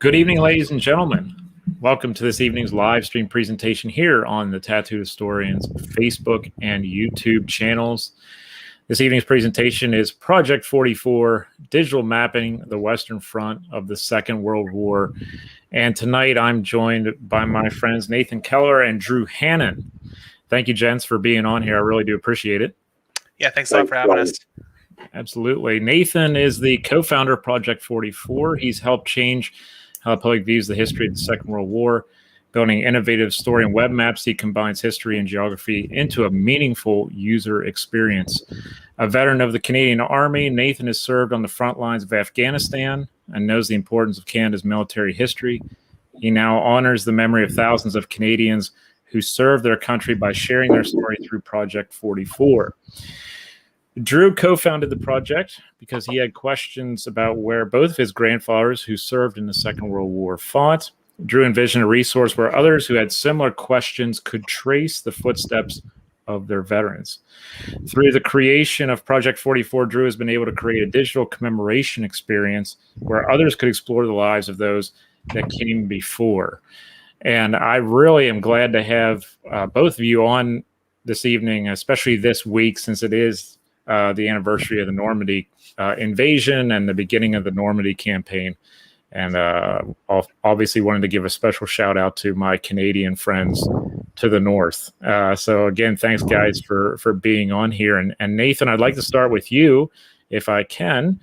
Good evening, ladies and gentlemen. Welcome to this evening's live stream presentation here on the Tattooed Historians Facebook and YouTube channels. This evening's presentation is Project 44, Digital Mapping the Western Front of the Second World War. And tonight I'm joined by my friends Nathan Kehler and Drew Hannen. Thank you, gents, for being on here. I really do appreciate it. Yeah, thanks a lot for having us. Absolutely. Nathan is the co-founder of Project 44. He's helped change how the public views the history of the Second World War. Building innovative story and web maps, he combines history and geography into a meaningful user experience. A veteran of the Canadian Army, Nathan has served on the front lines of Afghanistan and knows the importance of Canada's military history. He now honors the memory of thousands of Canadians who served their country by sharing their story through Project 44. Drew co-founded the project because he had questions about where both of his grandfathers who served in the Second World War fought. Drew envisioned a resource where others who had similar questions could trace the footsteps of their veterans. Through the creation of Project 44, Drew has been able to create a digital commemoration experience where others could explore the lives of those that came before. And I really am glad to have both of you on this evening, especially this week, since it is the anniversary of the Normandy invasion and the beginning of the Normandy campaign. And obviously wanted to give a special shout out to my Canadian friends to the north. So again, thanks guys for being on here. And Nathan, I'd like to start with you, if I can.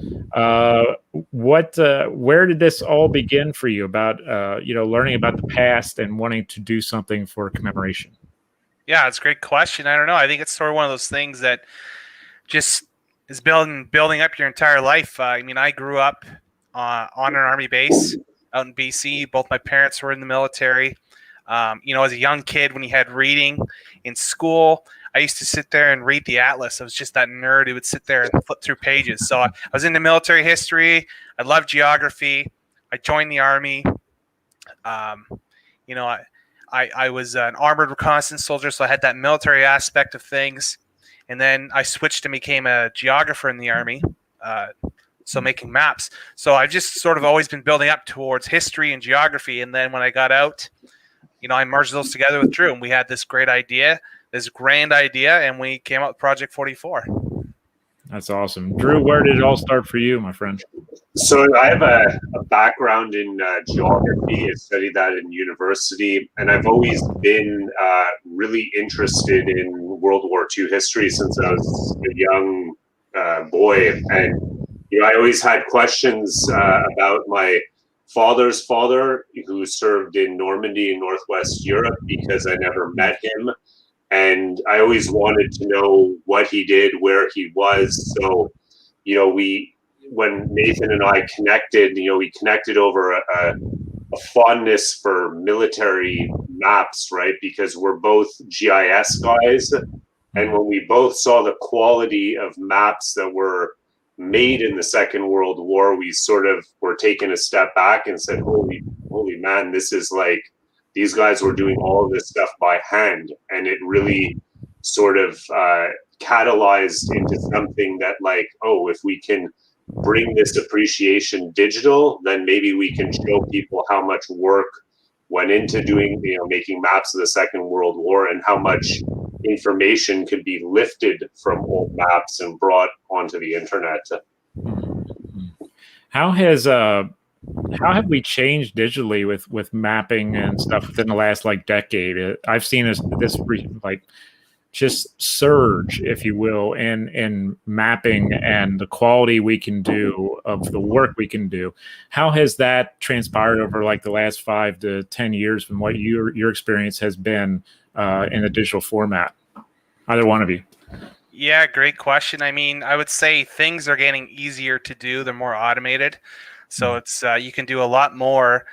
Where did this all begin for you about, learning about the past and wanting to do something for commemoration? Yeah, it's a great question. I don't know. I think it's sort of one of those things that just is building up your entire life. I grew up on an army base out in BC. Both my parents were in the military. As a young kid, when you had reading in school, I used to sit there and read the Atlas. I was just that nerd who would sit there and flip through pages. So I was into military history. I loved geography. I joined the army. I was an armored reconnaissance soldier, so I had that military aspect of things. And then I switched and became a geographer in the Army, so making maps. So I've just sort of always been building up towards history and geography. And then when I got out, I merged those together with Drew, and we had this great idea, this grand idea, and we came up with Project 44. That's awesome. Drew, where did it all start for you, my friend? So I have a background in geography. I studied that in university, and I've always been really interested in World War II history since I was a young boy. And I always had questions about my father's father, who served in Normandy in Northwest Europe, because I never met him. And I always wanted to know what he did, where he was. So, when Nathan and I connected, we connected over a fondness for military maps, right? Because we're both GIS guys. And when we both saw the quality of maps that were made in the Second World War, we sort of were taken a step back and said, holy man, this is like, these guys were doing all of this stuff by hand. And it really sort of catalyzed into something that if we can bring this appreciation digital, then maybe we can show people how much work went into doing, making maps of the Second World War, and how much information could be lifted from old maps and brought onto the internet. How have we changed digitally with mapping and stuff within the last decade? I've seen this just surge, if you will, in mapping and the quality we can do of the work we can do. How has that transpired over the last 5 to 10 years from what your experience has been in a digital format? Either one of you. Yeah, great question. I would say things are getting easier to do. They're more automated. So it's you can do a lot more.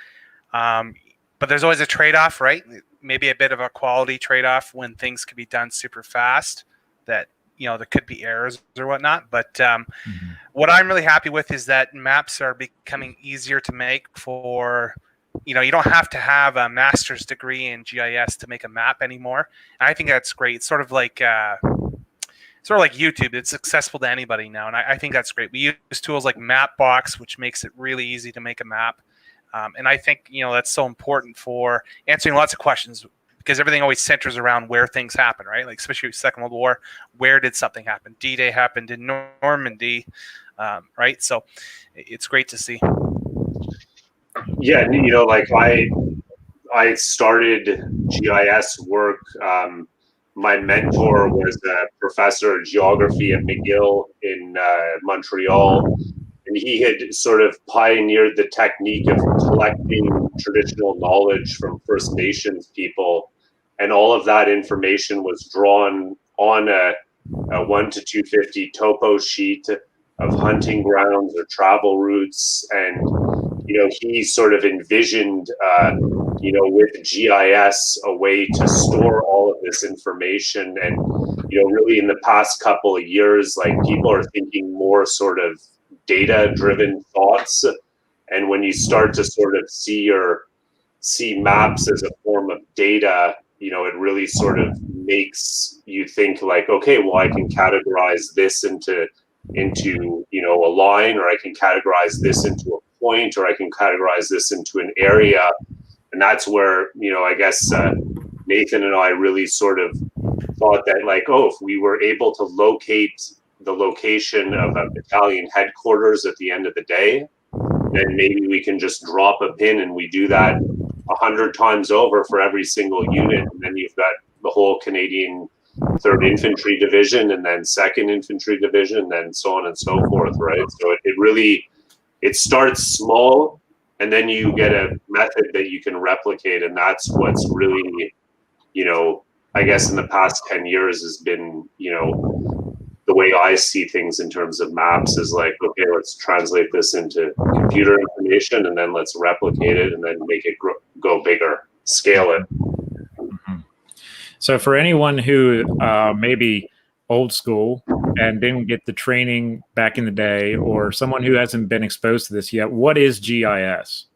But there's always a trade-off, right? Maybe a bit of a quality trade-off when things can be done super fast, that there could be errors or whatnot. But what I'm really happy with is that maps are becoming easier to make for, you don't have to have a master's degree in GIS to make a map anymore. And I think that's great. It's sort of like YouTube. It's accessible to anybody now, and I think that's great. We use tools like Mapbox, which makes it really easy to make a map. And I think, that's so important for answering lots of questions, because everything always centers around where things happen, right? Like especially Second World War, where did something happen? D-Day happened in Normandy, right? So it's great to see. Yeah, like I started GIS work. My mentor was a professor of geography at McGill in Montreal, and he had sort of pioneered the technique of collecting traditional knowledge from First Nations people, and all of that information was drawn on a 1 to 250 topo sheet of hunting grounds or travel routes. And he sort of envisioned with GIS a way to store all of this information. And really in the past couple of years, like, people are thinking more sort of data driven thoughts, and when you start to sort of see maps as a form of data, it really sort of makes you think like, okay, well, I can categorize this into a line, or I can categorize this into a point, or I can categorize this into an area. And that's where I guess Nathan and I really sort of thought that, like, oh, if we were able to locate the location of a battalion headquarters at the end of the day, then maybe we can just drop a pin, and we do that 100 times over for every single unit. And then you've got the whole Canadian 3rd Infantry Division, and then 2nd Infantry Division, and then so on and so forth, right? So it starts small, and then you get a method that you can replicate. And that's what's really, I guess in the past 10 years has been, the way I see things in terms of maps is like, okay, let's translate this into computer information, and then let's replicate it, and then make it go bigger, scale it. Mm-hmm. So for anyone who maybe old school and didn't get the training back in the day, or someone who hasn't been exposed to this yet, what is GIS?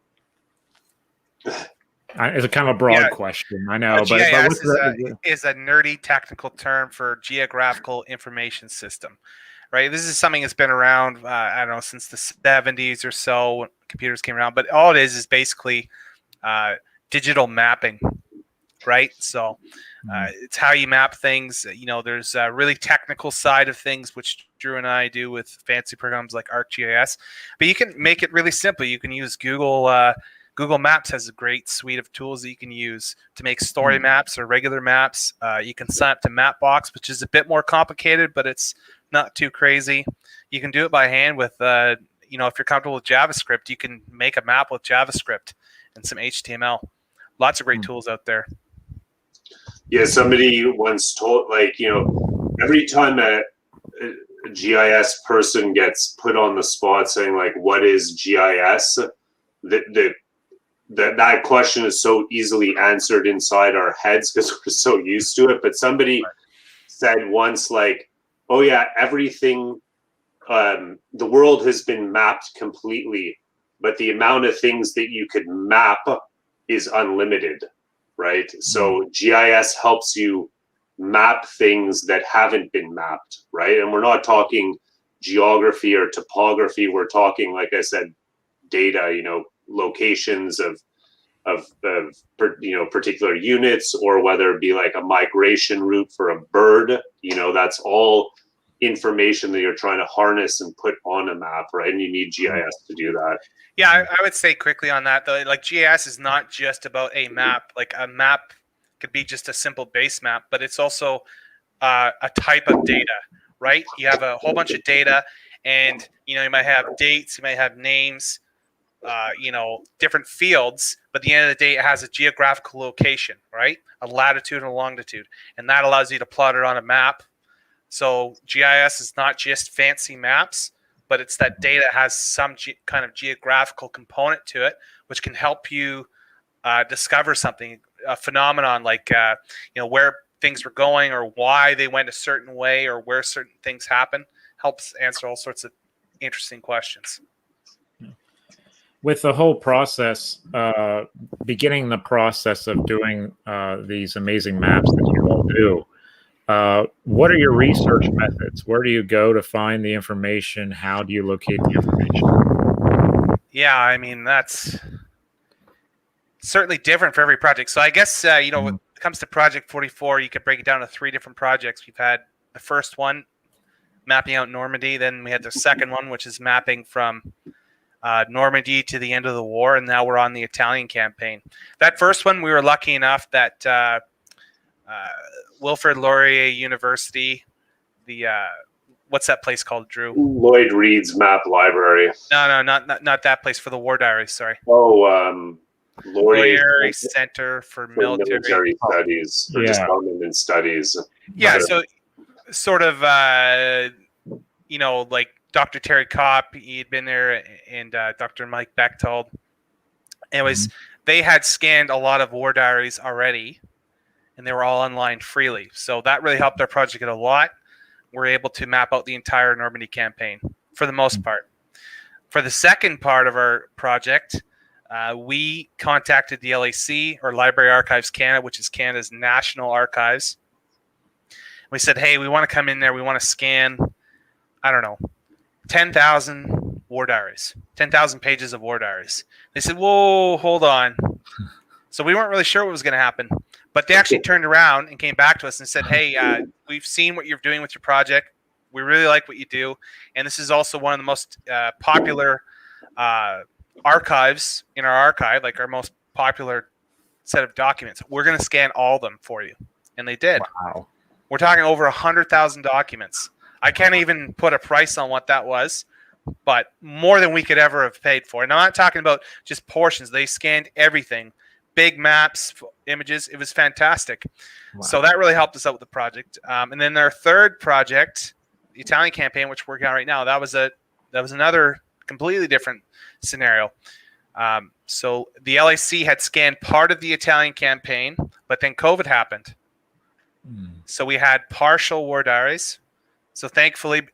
It's a kind of a broad question, I know. GIS is a nerdy technical term for Geographical Information System, right? This is something that's been around, I don't know, since the 70s or so, when computers came around. But all it is basically digital mapping, right? So it's how you map things. There's a really technical side of things, which Drew and I do with fancy programs like ArcGIS. But you can make it really simple. You can use Google. Google Maps has a great suite of tools that you can use to make story maps or regular maps. You can sign up to Mapbox, which is a bit more complicated, but it's not too crazy. You can do it by hand with, if you're comfortable with JavaScript, you can make a map with JavaScript and some HTML. Lots of great tools out there. Yeah, somebody once told, like, every time a GIS person gets put on the spot saying, like, what is GIS? That question is so easily answered inside our heads because we're so used to it. But somebody said once, like, oh yeah, everything, the world has been mapped completely, but the amount of things that you could map is unlimited, right? So GIS helps you map things that haven't been mapped, right? And we're not talking geography or topography. We're talking, like I said, data, locations of particular units, or whether it be like a migration route for a bird. That's all information that you're trying to harness and put on a map, right? And you need GIS to do that. Yeah, I would say quickly on that, though, like, GIS is not just about a map. Like, a map could be just a simple base map, but it's also a type of data, right? You have a whole bunch of data, and you might have dates, you might have names, different fields, but at the end of the day, it has a geographical location, right? A latitude and a longitude, and that allows you to plot it on a map. So GIS is not just fancy maps, but it's that data has some kind of geographical component to it, which can help you discover something, a phenomenon, like where things were going, or why they went a certain way, or where certain things happen. Helps answer all sorts of interesting questions. With the whole process, beginning the process of doing these amazing maps that you all do, what are your research methods? Where do you go to find the information? How do you locate the information? Yeah, I mean, that's certainly different for every project. So I guess, when it comes to Project 44, you could break it down to 3 different projects. We've had the first one, mapping out Normandy. Then we had the second one, which is mapping from Normandy to the end of the war. And now we're on the Italian campaign. That first one, we were lucky enough that Wilfrid Laurier University, the what's that place called, Drew? Lloyd Reed's Map Library. No, not that place, for the War Diaries. Sorry. Oh, Laurier Center for Military Studies, or just Armament Studies. Yeah, so sort of, like Dr. Terry Kopp, he had been there, and Dr. Mike Bechtold. Anyways, they had scanned a lot of war diaries already, and they were all online freely. So that really helped our project a lot. We're able to map out the entire Normandy campaign for the most part. For the second part of our project, we contacted the LAC, or Library Archives Canada, which is Canada's national archives. We said, hey, we want to come in there. We want to scan, 10,000 war diaries, 10,000 pages of war diaries. They said, whoa, hold on. So we weren't really sure what was going to happen. But they actually turned around and came back to us and said, hey, we've seen what you're doing with your project. We really like what you do. And this is also one of the most popular archives in our archive, like our most popular set of documents. We're going to scan all of them for you. And they did. Wow. We're talking over 100,000 documents. I can't even put a price on what that was, but more than we could ever have paid for. And I'm not talking about just portions. They scanned everything. Big maps, images. It was fantastic. Wow. So that really helped us out with the project. And then our third project, the Italian campaign, which we're working on right now, that was another completely different scenario. So the LAC had scanned part of the Italian campaign, but then COVID happened. So we had partial war diaries. So thankfully,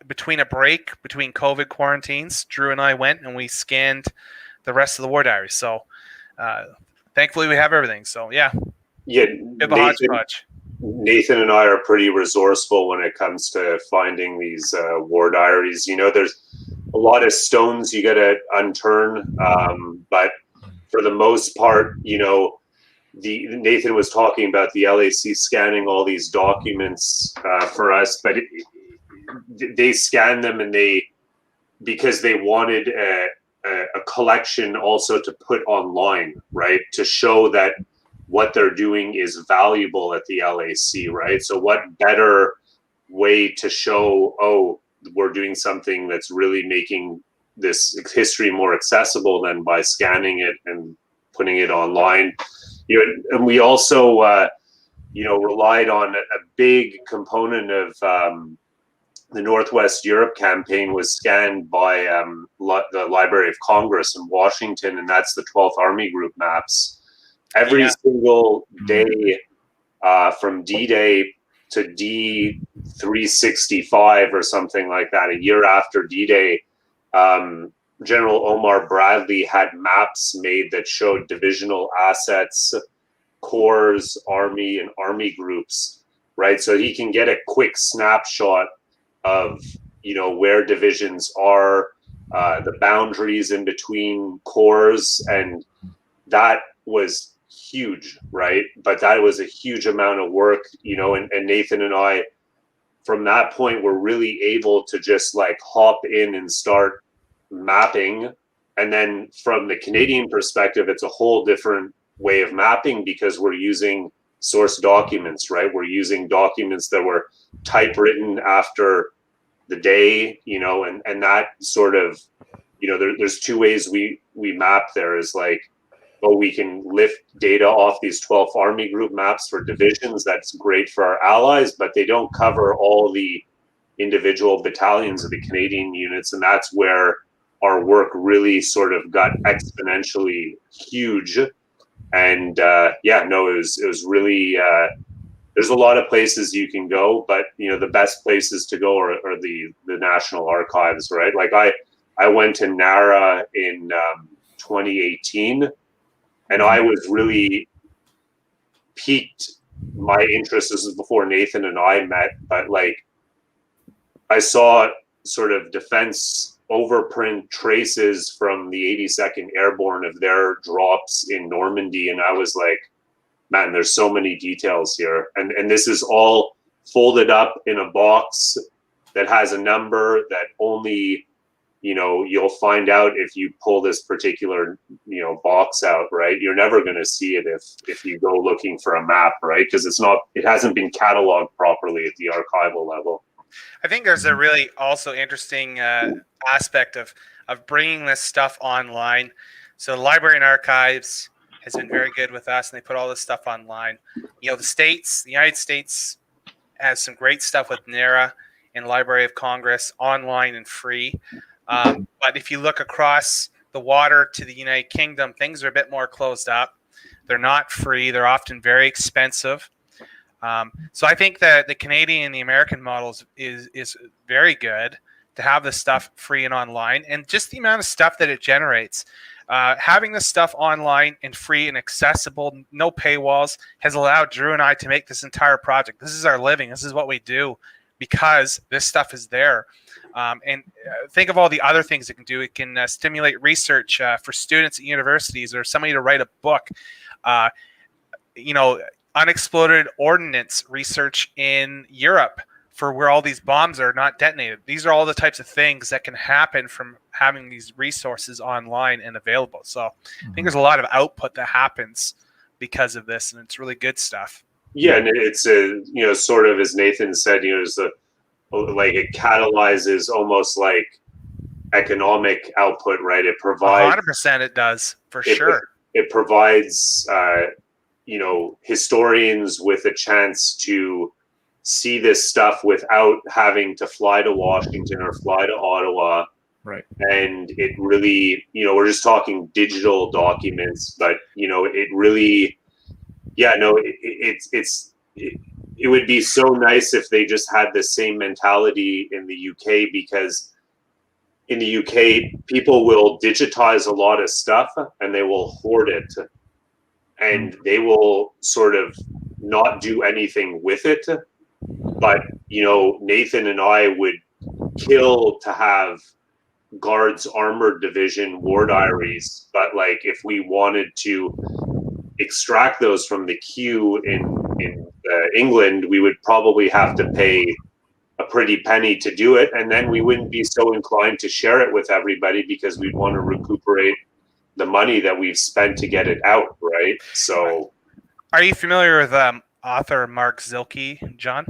between a break between COVID quarantines, Drew and I went and we scanned the rest of the war diaries. So thankfully, we have everything. So yeah, Nathan and I are pretty resourceful when it comes to finding these war diaries. There's a lot of stones you got to unturn, but for the most part, Nathan was talking about the LAC scanning all these documents for us, but they scanned them because they wanted a collection also to put online, right? To show that what they're doing is valuable at the LAC, right? So what better way to show, we're doing something that's really making this history more accessible than by scanning it and putting it online. And we also, relied on a big component of the Northwest Europe campaign was scanned by the Library of Congress in Washington, and that's the 12th Army Group maps. Every single day from DDay to D365 or something like that, a year after DDay, General Omar Bradley had maps made that showed divisional assets, corps, army, and army groups, right? So he can get a quick snapshot of, where divisions are, the boundaries in between corps, and that was huge, right? But that was a huge amount of work, and Nathan and I, from that point, were really able to just hop in and start mapping. And then from the Canadian perspective, it's a whole different way of mapping because we're using source documents, right? We're using documents that were typewritten after the day, and that sort of, there's two ways we map there is we can lift data off these 12th Army Group maps for divisions. That's great for our allies, but they don't cover all the individual battalions of the Canadian units. And that's where our work really sort of got exponentially huge. And it was really, there's a lot of places you can go, but the best places to go are the National Archives, right? I went to NARA in 2018, and I was really piqued my interest. This was before Nathan and I met, but I saw sort of defense overprint traces from the 82nd Airborne of their drops in Normandy, and I was like, man, there's so many details here, and this is all folded up in a box that has a number that only, you know, you'll find out if you pull this particular, you know, box out, right? You're never going to see it if you go looking for a map, right? Because it hasn't been cataloged properly at the archival level. I think there's a really also interesting aspect of bringing this stuff online. So the Library and Archives has been very good with us, and they put all this stuff online. You know, the United States has some great stuff with NARA and Library of Congress online and free. But if you look across the water to the United Kingdom, things are a bit more closed up. They're not free. They're often very expensive. So I think that the Canadian and the American models is very good to have this stuff free and online, and just the amount of stuff that it generates. Having this stuff online and free and accessible, no paywalls, has allowed Drew and I to make this entire project. This is our living. This is what we do because this stuff is there. And think of all the other things it can do. It can stimulate research for students at universities or somebody to write a book. You know, unexploded ordnance research in Europe for where all these bombs are not detonated. These are all the types of things that can happen from having these resources online and available. So I think there's a lot of output that happens because of this, and it's really good stuff. Yeah, and it's you know, sort of as Nathan said, you know, like it catalyzes almost like economic output, right? It provides 100%. It does for sure. It provides you know, historians with a chance to see this stuff without having to fly to Washington or fly to Ottawa. Right. And it really, you know, we're just talking digital documents, but, you know, it really, yeah, no, it would be so nice if they just had the same mentality in the UK, because in the UK, people will digitize a lot of stuff and they will hoard it, and they will sort of not do anything with it. But, you know, Nathan and I would kill to have Guards Armored Division war diaries. But, like, if we wanted to extract those from the queue in England, we would probably have to pay a pretty penny to do it. And then we wouldn't be so inclined to share it with everybody because we'd want to recuperate the money that we've spent to get it out, right? So, are you familiar with author Mark Zilke, John?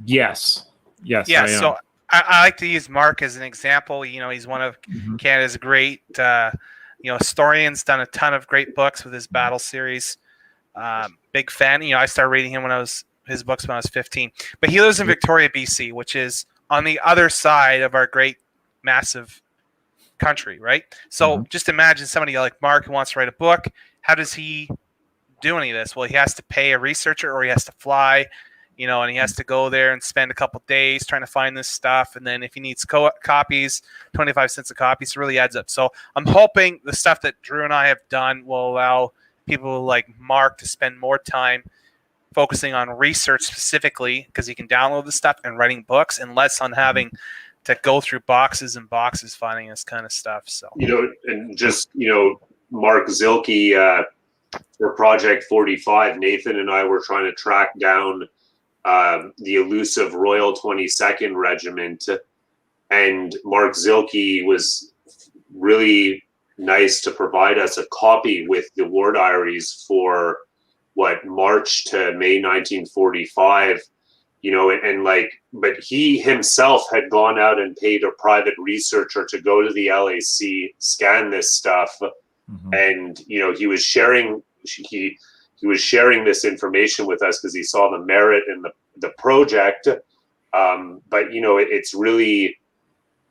Yes. Yeah. So I like to use Mark as an example. You know, he's one of Canada's great, you know, historians. Done a ton of great books with his battle series. Big fan. You know, I started reading his books when I was 15. But he lives in Victoria, BC, which is on the other side of our great, massive country, right? So just imagine somebody like Mark who wants to write a book. How does he do any of this? Well, he has to pay a researcher, or he has to fly, you know, and he has to go there and spend a couple days trying to find this stuff. And then if he needs copies, 25 cents a copy, so it really adds up. So I'm hoping the stuff that Drew and I have done will allow people like Mark to spend more time focusing on research specifically, because he can download the stuff and writing books, and less on having to go through boxes and boxes finding this kind of stuff. So, you know, and just, you know, Mark Zilke, for Project 45, Nathan and I were trying to track down the elusive Royal 22nd Regiment, and Mark Zilke was really nice to provide us a copy with the war diaries for March to May 1945. You know, and like, but he himself had gone out and paid a private researcher to go to the LAC, scan this stuff, and, you know, he was sharing this information with us because he saw the merit in the project. But, you know, it's really,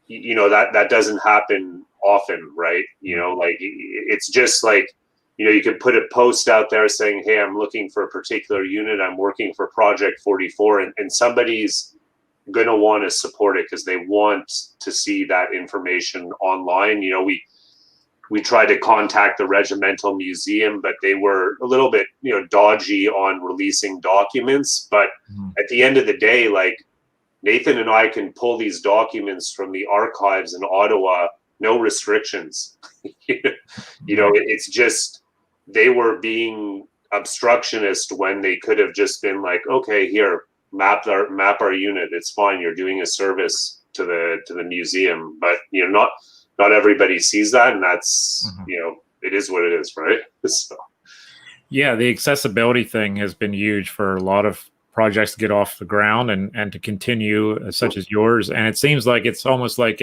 you know, that doesn't happen often, right? You know, like, it's just like, you know, you could put a post out there saying, hey, I'm looking for a particular unit. I'm working for Project 44. And somebody's going to want to support it because they want to see that information online. You know, we tried to contact the Regimental Museum, but they were a little bit, you know, dodgy on releasing documents. But at the end of the day, like, Nathan and I can pull these documents from the archives in Ottawa, no restrictions. It's just they were being obstructionist when they could have just been like, okay, here, map our unit. It's fine. You're doing a service to the museum, but not everybody sees that, and that's it is what it is, right? So. Yeah, the accessibility thing has been huge for a lot of projects to get off the ground and to continue, such as yours. And it seems like it's almost like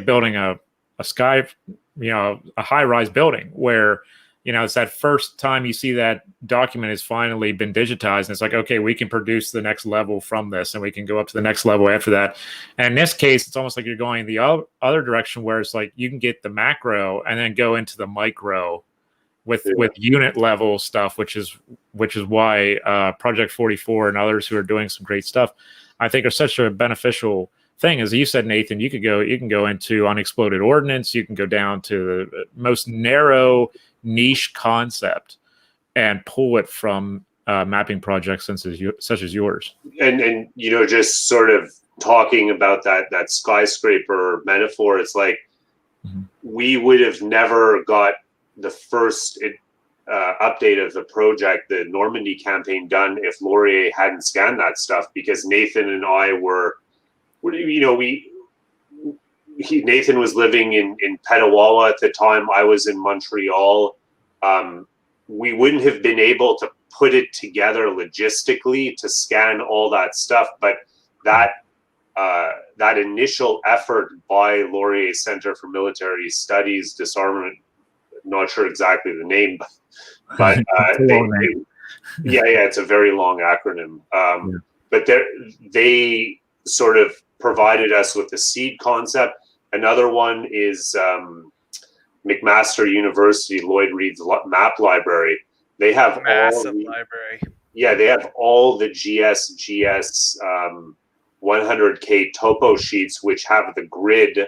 building a sky, a high-rise building where, it's that first time you see that document has finally been digitized, and it's like, okay, we can produce the next level from this, and we can go up to the next level after that. And in this case, it's almost like you're going the other direction, where it's like you can get the macro and then go into the micro with unit level stuff, which is why Project 44 and others who are doing some great stuff, I think, are such a beneficial thing. As you said, Nathan, you can go into unexploded ordnance, you can go down to the most narrow niche concept and pull it from mapping projects such as yours. And just sort of talking about that skyscraper metaphor, it's like we would have never got the first update of the project, the Normandy campaign, done if Laurier hadn't scanned that stuff, because Nathan and I were, Nathan was living in Petawawa at the time. I was in Montreal. We wouldn't have been able to put it together logistically to scan all that stuff, but that initial effort by Laurier Center for Military Studies, Disarmament, not sure exactly the name, but it's a very long acronym. But they sort of provided us with the seed concept. Another one is McMaster University, Lloyd Reed's map library. They have massive library. Yeah, they have all the GS 100K topo sheets, which have the grid,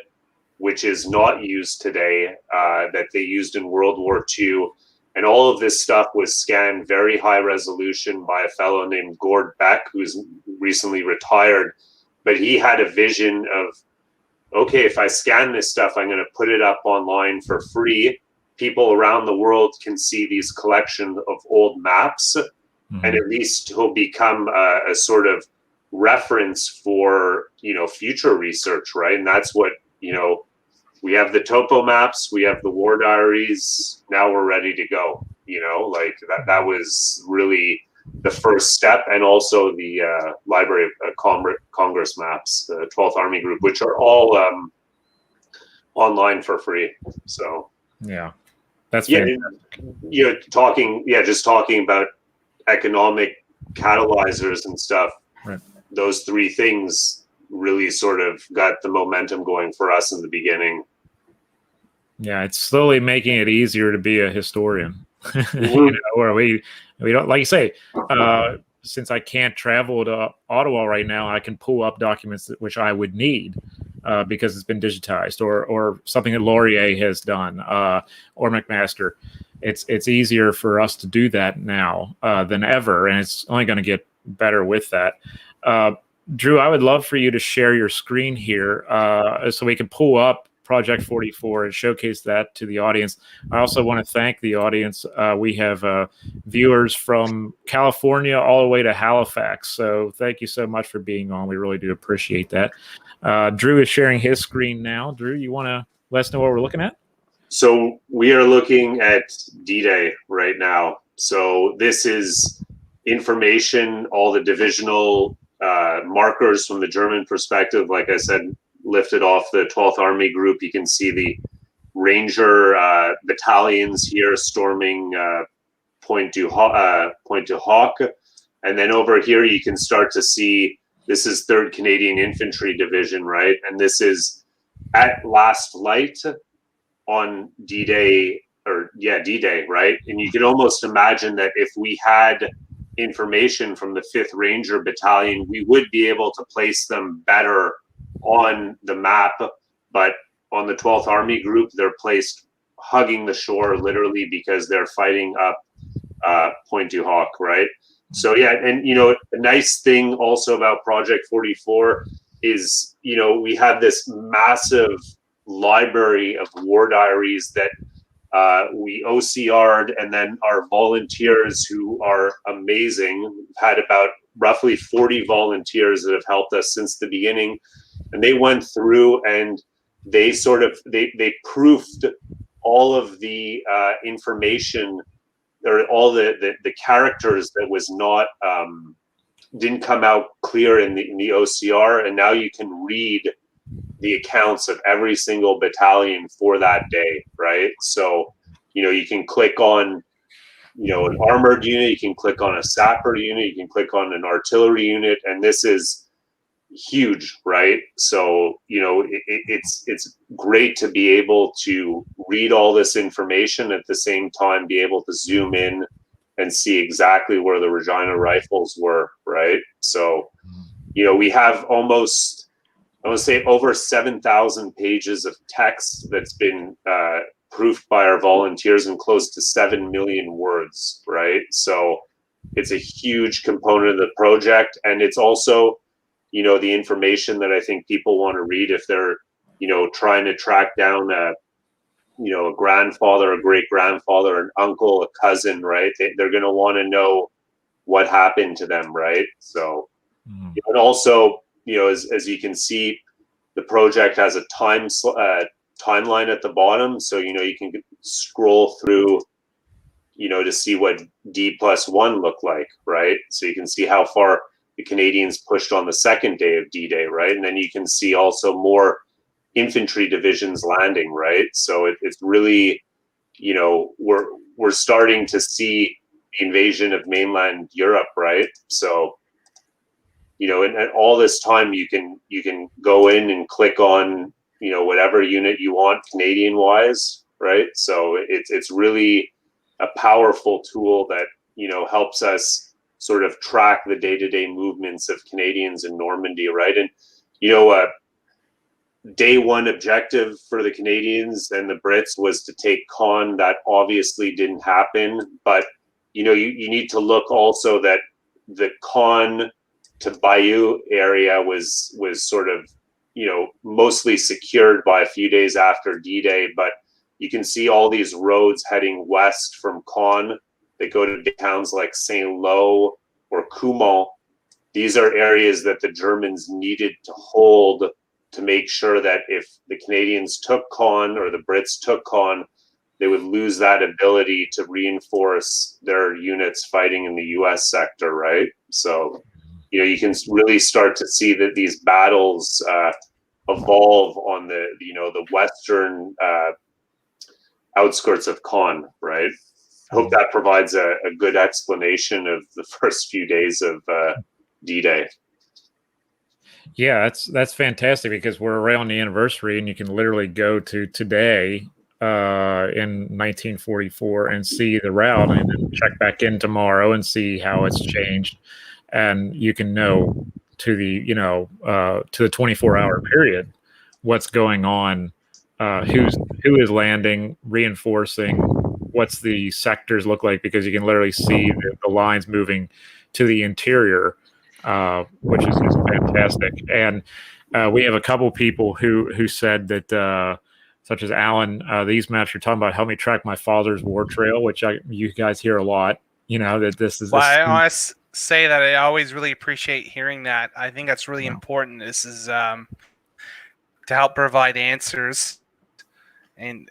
which is not used today, that they used in World War II. And all of this stuff was scanned very high resolution by a fellow named Gord Beck, who's recently retired. But he had a vision of, okay, if I scan this stuff, I'm going to put it up online for free. People around the world can see these collection of old maps, and at least he'll become a sort of reference for, future research, right? And that's what, we have the topo maps, we have the war diaries, now we're ready to go. Like that was really the first step. And also the Library of Congress maps, the 12th Army Group, which are all online for free. So yeah, that's just talking about economic catalyzers and stuff. Right. Those three things really sort of got the momentum going for us in the beginning. Yeah, it's slowly making it easier to be a historian. Where we don't, like you say, since I can't travel to Ottawa right now, I can pull up documents which I would need because it's been digitized, or something that Laurier has done, or McMaster. It's easier for us to do that now than ever, and it's only going to get better with that. Drew, I would love for you to share your screen here so we can pull up Project 44 and showcase that to the audience. I also want to thank the audience. We have viewers from California all the way to Halifax. So thank you so much for being on. We really do appreciate that. Drew is sharing his screen now. Drew, you want to let us know what we're looking at? So we are looking at DDay right now. So this is information, all the divisional markers from the German perspective. Like I said, lifted off the 12th Army Group. You can see the Ranger battalions here storming Pointe du Hoc. And then over here, you can start to see, this is 3rd Canadian Infantry Division, right? And this is at last light on D-Day, D-Day, right? And you can almost imagine that if we had information from the 5th Ranger Battalion, we would be able to place them better on the map. But on the 12th Army Group, they're placed hugging the shore, literally, because they're fighting up Pointe du Hoc, right? So yeah, and a nice thing also about Project 44 is we have this massive library of war diaries that we OCR'd, and then our volunteers, who are amazing, had about roughly 40 volunteers that have helped us since the beginning, and they went through and they they proofed all of the information, or all the characters that was not didn't come out clear in the OCR, and now you can read the accounts of every single battalion for that day, right? So you can click on an armored unit, you can click on a sapper unit, you can click on an artillery unit, and this is huge, right? So it's great to be able to read all this information, at the same time be able to zoom in and see exactly where the Regina rifles were, right? So we have almost, I want to say, over 7,000 pages of text that's been proofed by our volunteers, and close to 7 million words, right? So it's a huge component of the project, and it's also the information that I think people want to read if they're trying to track down a grandfather, a great grandfather, an uncle, a cousin, right? They're going to want to know what happened to them, right? So and also as you can see, the project has a timeline at the bottom, so you can scroll through to see what D+1 looked like, right? So you can see how far the Canadians pushed on the second day of D-Day, right? And then you can see also more infantry divisions landing, right? So it's really, we're starting to see the invasion of mainland Europe, right? So and all this time you can go in and click on whatever unit you want Canadian wise, right? So it's really a powerful tool that helps us sort of track the day-to-day movements of Canadians in Normandy, right? And day one objective for the Canadians and the Brits was to take Caen. That obviously didn't happen, but you need to look also that the Caen to Bayeux area was sort of mostly secured by a few days after D-Day, but you can see all these roads heading west from Caen that go to towns like Saint-Lô or Coumont. These are areas that the Germans needed to hold to make sure that if the Canadians took Caen or the Brits took Caen, they would lose that ability to reinforce their units fighting in the US sector, right? So you can really start to see that these battles evolve on the western outskirts of Caen, right? I hope that provides a good explanation of the first few days of D-Day. Yeah, that's fantastic, because we're around the anniversary, and you can literally go to today in 1944 and see the route, and then check back in tomorrow and see how it's changed, and you can know to the to the 24-hour period what's going on, who is landing, reinforcing, what's the sectors look like, because you can literally see the lines moving to the interior, which is fantastic. And we have a couple people who said that, such as Alan, these maps you're talking about help me track my father's war trail, which you guys hear a lot. That this is. Well, I want to say that I always really appreciate hearing that. I think that's really important. This is to help provide answers, and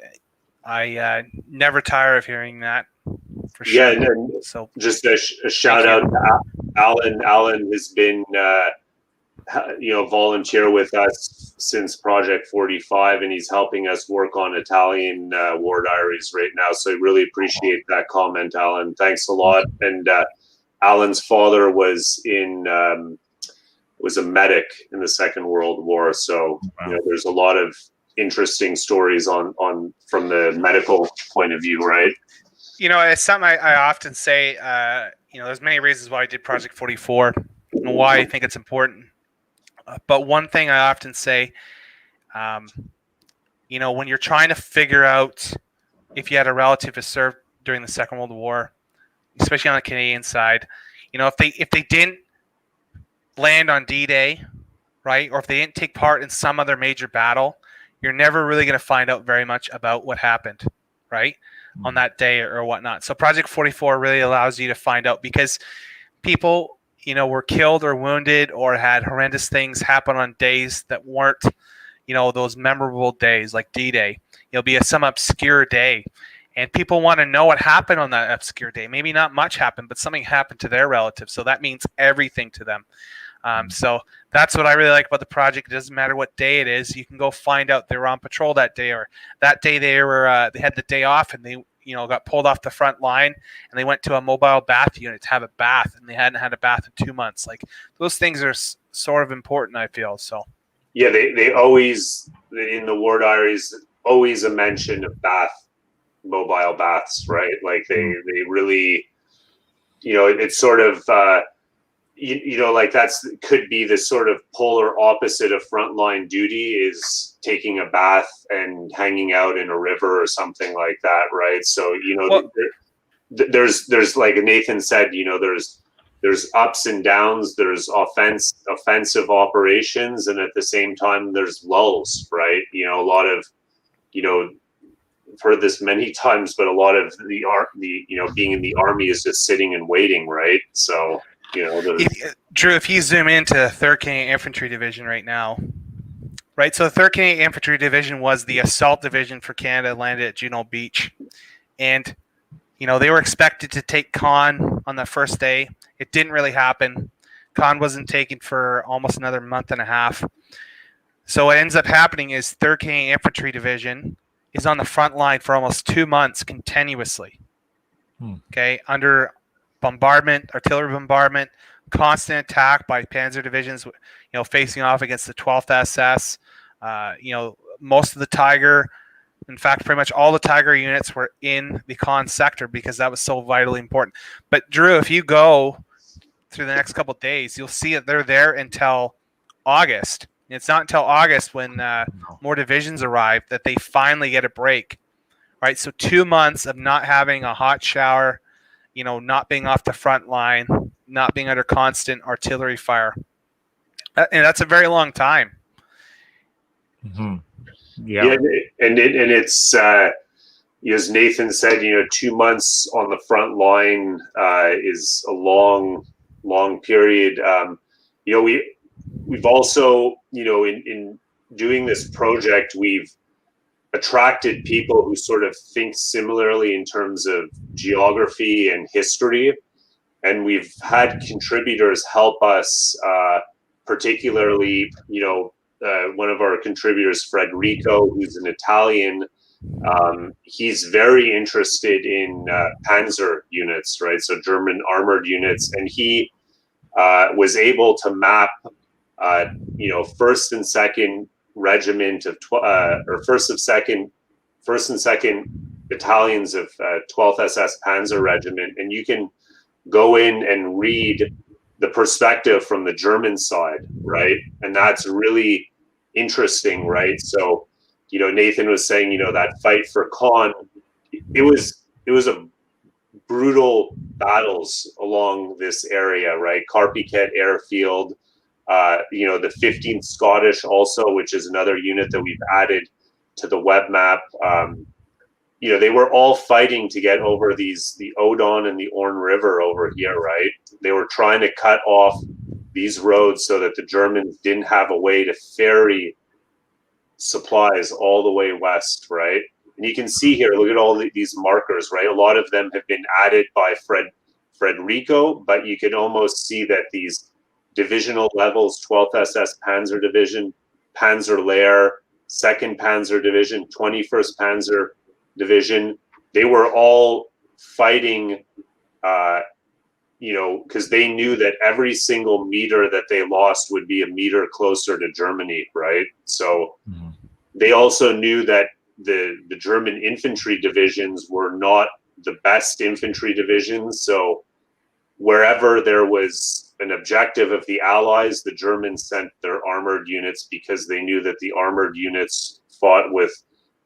I never tire of hearing that. For sure. Yeah, and so just a shout out to Alan. Alan has been volunteer with us since Project 45, and he's helping us work on Italian war diaries right now. So I really appreciate that comment, Alan. Thanks a lot. And Alan's father was a medic in the Second World War, so there's a lot of interesting stories on from the medical point of view, right? It's something I often say. There's many reasons why I did Project 44 and why I think it's important. But one thing I often say, when you're trying to figure out if you had a relative who served during the Second World War, especially on the Canadian side, if they didn't land on D-Day, right, or if they didn't take part in some other major battle, you're never really going to find out very much about what happened, right, on that day or whatnot. So Project 44 really allows you to find out, because people, were killed or wounded or had horrendous things happen on days that weren't, those memorable days like D-Day. It'll be some obscure day. And people want to know what happened on that obscure day. Maybe not much happened, but something happened to their relatives. So that means everything to them. So that's what I really like about the project. It doesn't matter what day it is. You can go find out they were on patrol that day, or that day they had the day off and they got pulled off the front line and they went to a mobile bath unit to have a bath, and they hadn't had a bath in 2 months. Like, those things are sort of important, I feel. So yeah, they always, in the war diaries, always a mention of mobile baths, right? Like they really, it's sort of like could be the sort of polar opposite of frontline duty, is taking a bath and hanging out in a river or something like that, right? So there's like Nathan said, there's ups and downs, there's offensive operations, and at the same time there's lulls, right? A lot of, I've heard this many times, but a lot of the being in the army is just sitting and waiting, right? So Drew, if you zoom into 3rd Canadian Infantry Division right now, right? So the 3rd Canadian Infantry Division was the assault division for Canada, landed at Juno Beach, and they were expected to take Caen on the first day. It didn't really happen. Caen wasn't taken for almost another month and a half. So what ends up happening is 3rd Canadian Infantry Division is on the front line for almost 2 months continuously. Okay, under bombardment, artillery bombardment, constant attack by panzer divisions, facing off against the 12th SS. Most of the Tiger, in fact, pretty much all the Tiger units were in the Caen sector because that was so vitally important. But Drew, if you go through the next couple of days, you'll see that they're there until August. It's not until August, when more divisions arrive, that they finally get a break, right? So 2 months of not having a hot shower, not being off the front line, not being under constant artillery fire. And that's a very long time. Mm-hmm. Yeah. And it's, as Nathan said, 2 months on the front line is a long period. We've also, in doing this project, we've attracted people who sort of think similarly in terms of geography and history. And we've had contributors help us, particularly, one of our contributors, Federico, who's an Italian. He's very interested in panzer units, right? So German armored units. And he was able to map, first and second regiment of first and second battalions of 12th SS Panzer Regiment, and you can go in and read the perspective from the German side, right? And that's really interesting, right? So, Nathan was saying, that fight for Caen, it was a brutal battles along this area, right? Carpiquet Airfield, the 15th Scottish also, which is another unit that we've added to the web map. They were all fighting to get over the Odon and the Orne River over here, right? They were trying to cut off these roads so that the Germans didn't have a way to ferry supplies all the way west, right? And you can see here, look at all these markers, right? A lot of them have been added by Federico, but you can almost see that these divisional levels, 12th SS Panzer Division, Panzer Lehr, 2nd Panzer Division, 21st Panzer Division, they were all fighting, because they knew that every single meter that they lost would be a meter closer to Germany, right? So they also knew that the German infantry divisions were not the best infantry divisions. So wherever there was an objective of the Allies, the Germans sent their armored units because they knew that the armored units fought with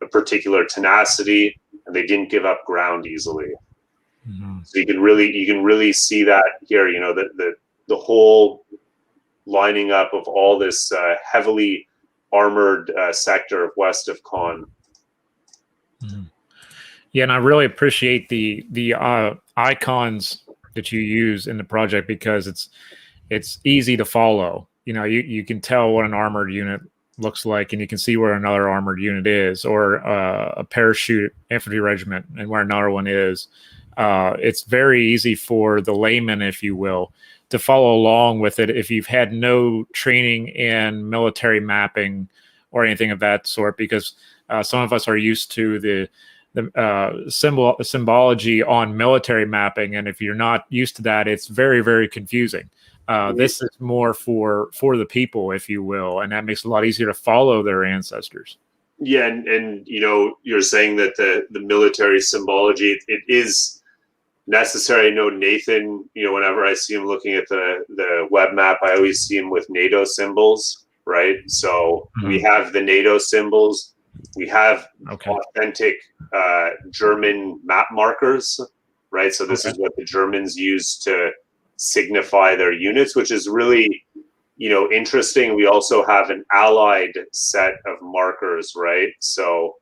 a particular tenacity and they didn't give up ground easily. So you can really see that here. You know, the whole lining up of all this heavily armored sector west of Caen. Yeah, and I really appreciate the icons that you use in the project, because it's easy to follow. You know, you can tell what an armored unit looks like, and you can see where another armored unit is, or a parachute infantry regiment and where another one is. It's very easy for the layman, if you will, to follow along with it if you've had no training in military mapping or anything of that sort, because some of us are used to the symbology on military mapping, and if you're not used to that, it's very, very confusing. This is more for the people, if you will, and that makes it a lot easier to follow their ancestors. Yeah, and you know, you're saying that the military symbology, it is necessary. I know Nathan, you know, whenever I see him looking at the web map, I always see him with NATO symbols, right? So we have the NATO symbols, we have authentic German map markers, right? So this is what the Germans use to signify their units, which is really, you know, interesting. We also have an allied set of markers, right? So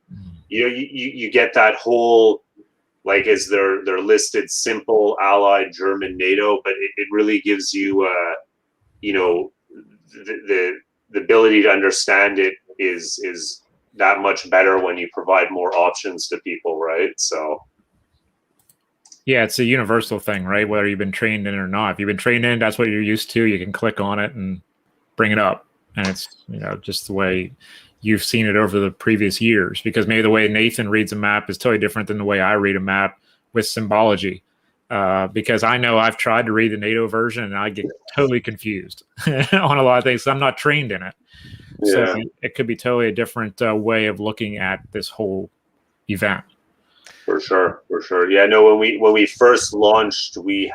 you know, you get that whole, like, is they're listed simple, allied, German, NATO, but it really gives you you know, the ability to understand it is that much better when you provide more options to people, right? So yeah, it's a universal thing, right? Whether you've been trained in it or not. If you've been trained in, that's what you're used to. You can click on it and bring it up, and it's, you know, just the way you've seen it over the previous years. Because maybe the way Nathan reads a map is totally different than the way I read a map with symbology. Because I know I've tried to read the NATO version and I get totally confused on a lot of things. I'm not trained in it, so it could be totally a different way of looking at this whole event. For sure. Yeah, no, when we first launched, we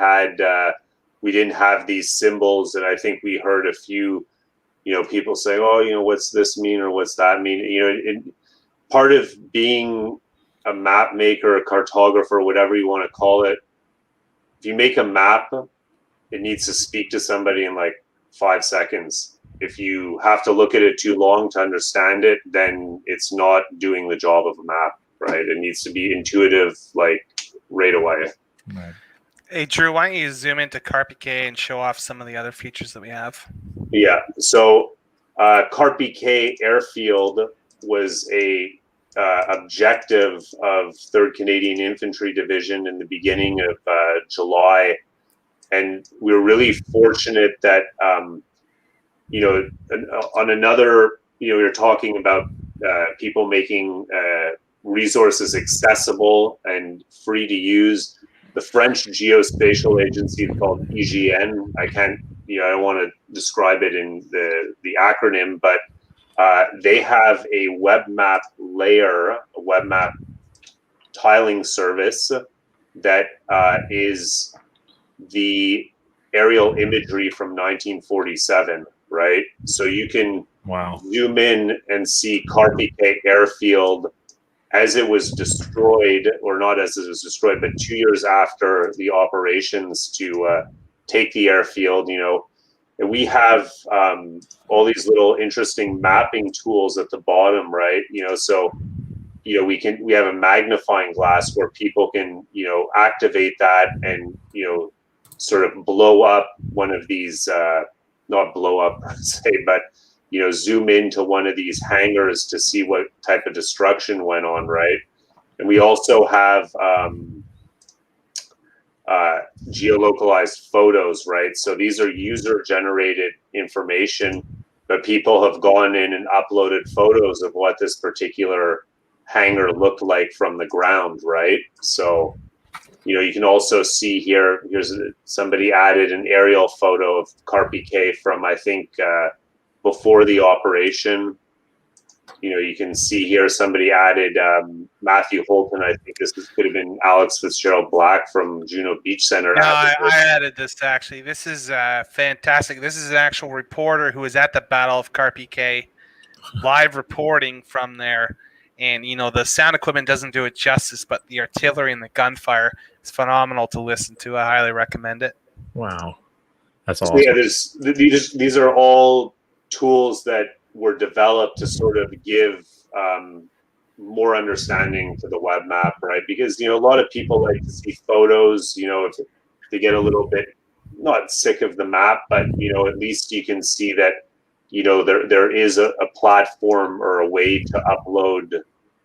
didn't have these symbols, and I think we heard a few, you know, people saying, "Oh, you know, what's this mean or what's that mean?" You know, part of being a map maker, a cartographer, whatever you want to call it, if you make a map, it needs to speak to somebody in like 5 seconds. If you have to look at it too long to understand it, then it's not doing the job of a map. Right, it needs to be intuitive, like right away. Right. Hey, Drew, why don't you zoom into Carpiquet and show off some of the other features that we have? Yeah, so Carpiquet Airfield was a objective of 3rd Canadian Infantry Division in the beginning of July, and we were really fortunate that you know, on another, you know, we were talking about people making resources accessible and free to use. The French geospatial agency is called IGN. I can't, you know, I don't want to describe it in the acronym, but they have a web map layer, a web map tiling service that is the aerial imagery from 1947, right? So you can zoom in and see Carpiquet Airfield as it was destroyed, or not as it was destroyed, but 2 years after the operations to take the airfield, you know. And we have all these little interesting mapping tools at the bottom, right? You know, so, you know, we have a magnifying glass where people can, you know, activate that and, you know, sort of blow up one of these, not blow up per se, but, you know, zoom into one of these hangars to see what type of destruction went on, right? And we also have geolocalized photos, right? So these are user-generated information, but people have gone in and uploaded photos of what this particular hangar looked like from the ground, right? So, you know, you can also see here, somebody added an aerial photo of Carpiquet from, I think, before the operation. You know, you can see here somebody added Matthew Holton. I think could have been Alex Fitzgerald Black from Juneau Beach Center. No, I added this actually. This is fantastic. This is an actual reporter who was at the Battle of Carpiquet, live reporting from there. And the sound equipment doesn't do it justice, but the artillery and the gunfire is phenomenal to listen to. I highly recommend it. Wow, that's So awesome. yeah, these are all tools that were developed to sort of give more understanding to the web map, right? Because a lot of people like to see photos. If they get a little bit not sick of the map, but at least you can see that there is a platform or a way to upload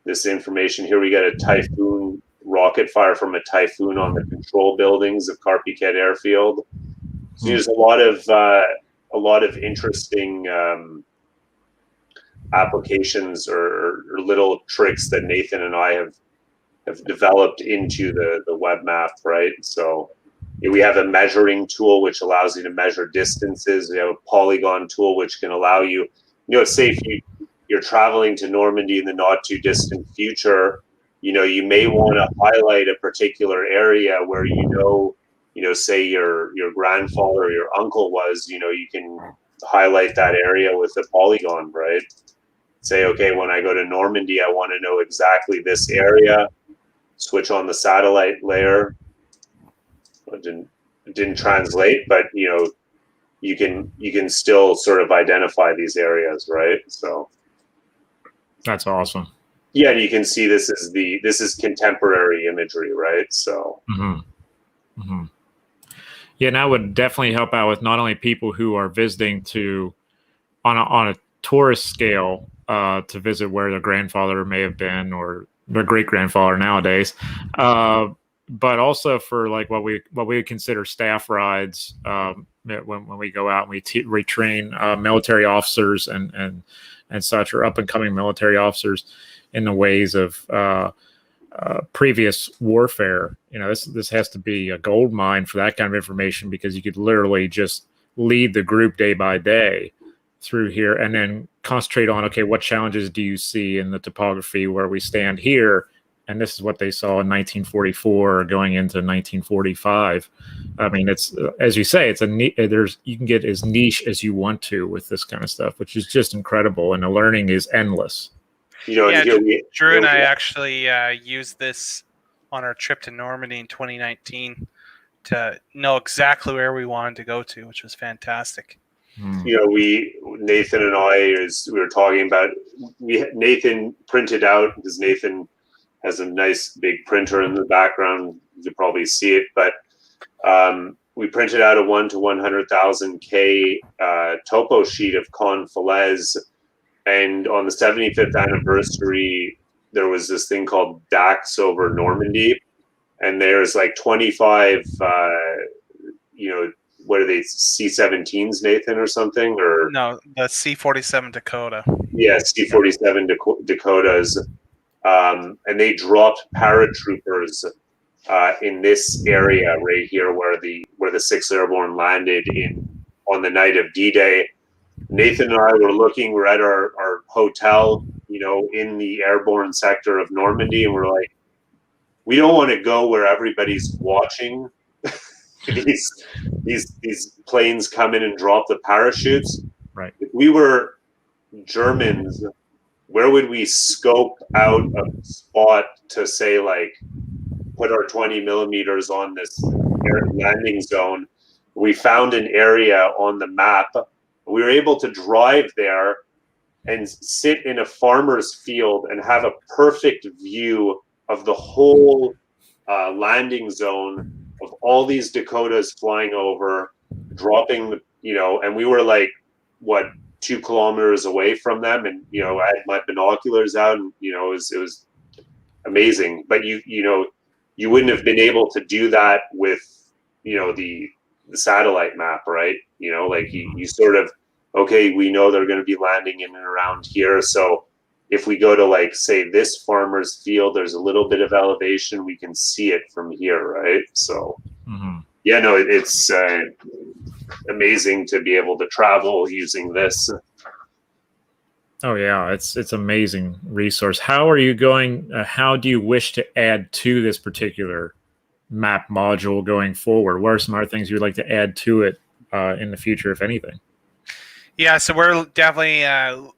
this information. Here we got a Typhoon rocket fire from a Typhoon on the control buildings of Carpiquet Airfield. So there's a lot of interesting applications or little tricks that Nathan and I have developed into the web map, right? So we have a measuring tool which allows you to measure distances. We have a polygon tool which can allow you, say if you're traveling to Normandy in the not too distant future, you may want to highlight a particular area where say your grandfather or your uncle was, you can highlight that area with a polygon, right? Say, okay, when I go to Normandy, I want to know exactly this area. Switch on the satellite layer. It didn't translate, but you can still sort of identify these areas, right? So that's awesome. Yeah, and you can see this is contemporary imagery, right? So yeah, and that would definitely help out with not only people who are visiting on a tourist scale to visit where their grandfather may have been or their great grandfather nowadays, but also for like what we would consider staff rides when we go out and we retrain military officers and such, or up and coming military officers in the ways of previous warfare. This has to be a gold mine for that kind of information, because you could literally just lead the group day by day through here and then concentrate on, okay, what challenges do you see in the topography where we stand here? And this is what they saw in 1944 going into 1945. I mean, it's, as you say, you can get as niche as you want to with this kind of stuff, which is just incredible. And the learning is endless. Drew and I actually used this on our trip to Normandy in 2019 to know exactly where we wanted to go to, which was fantastic. Nathan and I, as we were talking about, Nathan printed out, because Nathan has a nice big printer in the background. You can probably see it, but we printed out a 1 to 100,000 K topo sheet of Con Falaise, and on the 75th anniversary, there was this thing called DAX over Normandy, and there's like 25, what are they, C-17s, Nathan, or something? Or no, the C-47 Dakota. Yeah, C-47 Dakotas. And they dropped paratroopers in this area right here where the 6th Airborne landed on the night of D-Day. Nathan and I were looking, we're at our hotel, in the airborne sector of Normandy, and we're like, we don't want to go where everybody's watching these planes come in and drop the parachutes. Right. If we were Germans, where would we scope out a spot to say, like, put our 20 millimeters on this landing zone? We found an area on the map. We were able to drive there and sit in a farmer's field and have a perfect view of the whole landing zone of all these Dakotas flying over, dropping, and we were like, 2 kilometers away from them, and I had my binoculars out, and it was amazing. But you wouldn't have been able to do that with the satellite map, right? Like you sort of, okay, we know they're going to be landing in and around here, so if we go to, like, say, this farmer's field, there's a little bit of elevation, we can see it from here, right? So yeah, no, it's amazing to be able to travel using this. Oh yeah, it's amazing resource. How are you going? How do you wish to add to this particular map module going forward? What are some other things you'd like to add to it in the future, if anything? Yeah, so we're definitely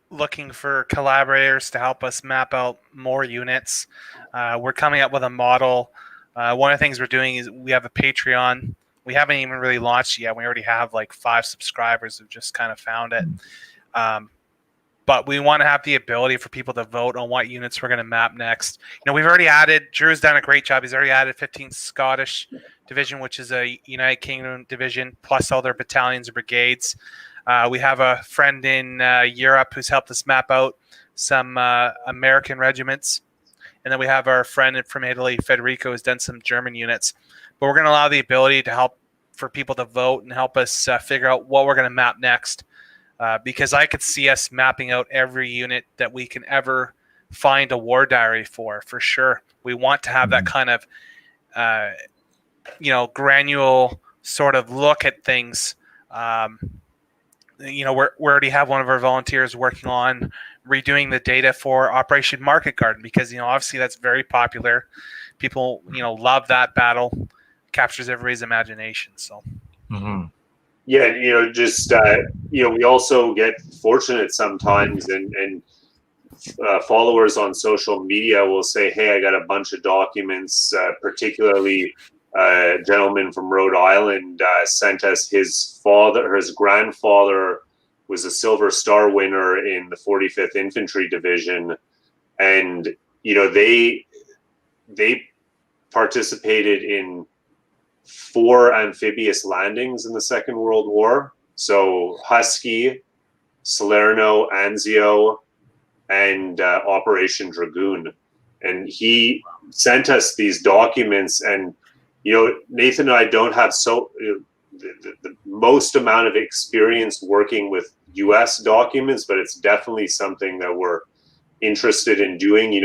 looking for collaborators to help us map out more units. We're coming up with a model. One of the things we're doing is we have a Patreon. We haven't even really launched yet. We already have like 5 subscribers who've just kind of found it. But we want to have the ability for people to vote on what units we're going to map next. We've already added, Drew's done a great job. He's already added 15th Scottish Division, which is a United Kingdom division, plus all their battalions and brigades. We have a friend in Europe who's helped us map out some American regiments. And then we have our friend from Italy, Federico, who's done some German units. But we're going to allow the ability to help for people to vote and help us figure out what we're going to map next. Because I could see us mapping out every unit that we can ever find a war diary for sure. We want to have that kind of, granular sort of look at things. We already have one of our volunteers working on redoing the data for Operation Market Garden because, obviously that's very popular. People, love that battle, captures everybody's imagination. So. Mm-hmm. Yeah, we also get fortunate sometimes, and followers on social media will say, "Hey, I got a bunch of documents." Particularly, a gentleman from Rhode Island sent us his grandfather was a Silver Star winner in the 45th Infantry Division, and they participated in 4 amphibious landings in the Second World War. So Husky, Salerno, Anzio, and Operation Dragoon. And he sent us these documents. And, Nathan and I don't have the most amount of experience working with U.S. documents, but it's definitely something that we're interested in doing.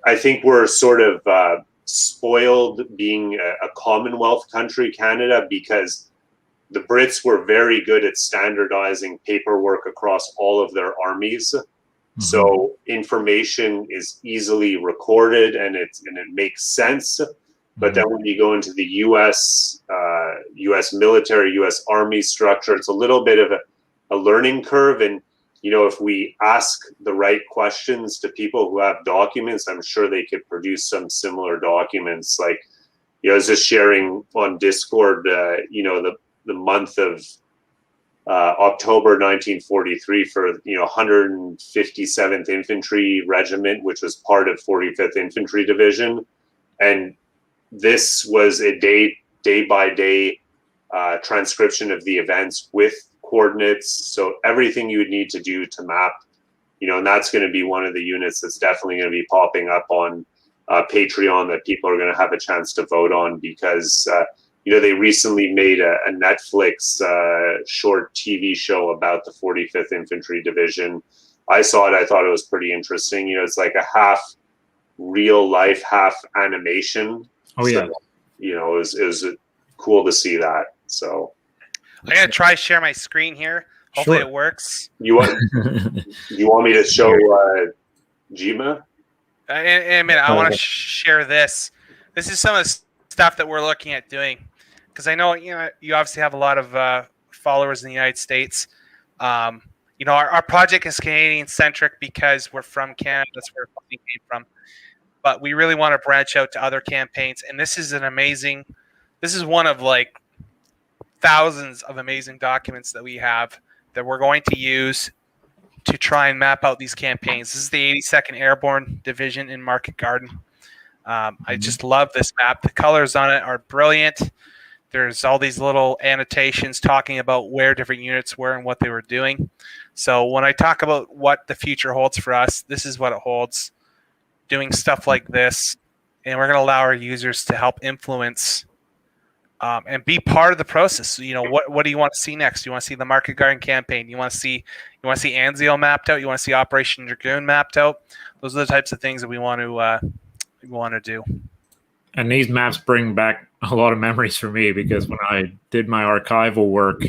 I think we're sort of spoiled being a Commonwealth country, Canada, because the Brits were very good at standardizing paperwork across all of their armies. Mm-hmm. So information is easily recorded and it makes sense. But then when you go into the U.S. military, U.S. Army structure, it's a little bit of a learning curve. And if we ask the right questions to people who have documents, I'm sure they could produce some similar documents. Like, I was just sharing on Discord, the month of October 1943 for, 157th Infantry Regiment, which was part of 45th Infantry Division. And this was a day-by-day transcription of the events with coordinates, so everything you would need to do to map, and that's going to be one of the units that's definitely going to be popping up on Patreon that people are going to have a chance to vote on because, they recently made a Netflix short TV show about the 45th Infantry Division. I saw it. I thought it was pretty interesting. It's like a half real life, half animation. Oh, yeah. So, it was cool to see that. So. I'm gonna try share my screen here. Hopefully Sure. It works. You want me to show Jima? In a minute, I want to share this. This is some of the stuff that we're looking at doing because I know you obviously have a lot of followers in the United States. Our project is Canadian centric because we're from Canada. That's where it came from. But we really want to branch out to other campaigns, and this is This is one of like thousands of amazing documents that we have that we're going to use to try and map out these campaigns. This is the 82nd Airborne Division in Market Garden. I just love this map. The colors on it are brilliant. There's all these little annotations talking about where different units were and what they were doing. So when I talk about what the future holds for us, this is what it holds. Doing stuff like this, and we're going to allow our users to help influence and be part of the process. What do you want to see next? You want to see the Market Garden campaign? You want to see Anzio mapped out? You want to see Operation Dragoon mapped out? Those are the types of things that we want to do. And these maps bring back a lot of memories for me because when I did my archival work,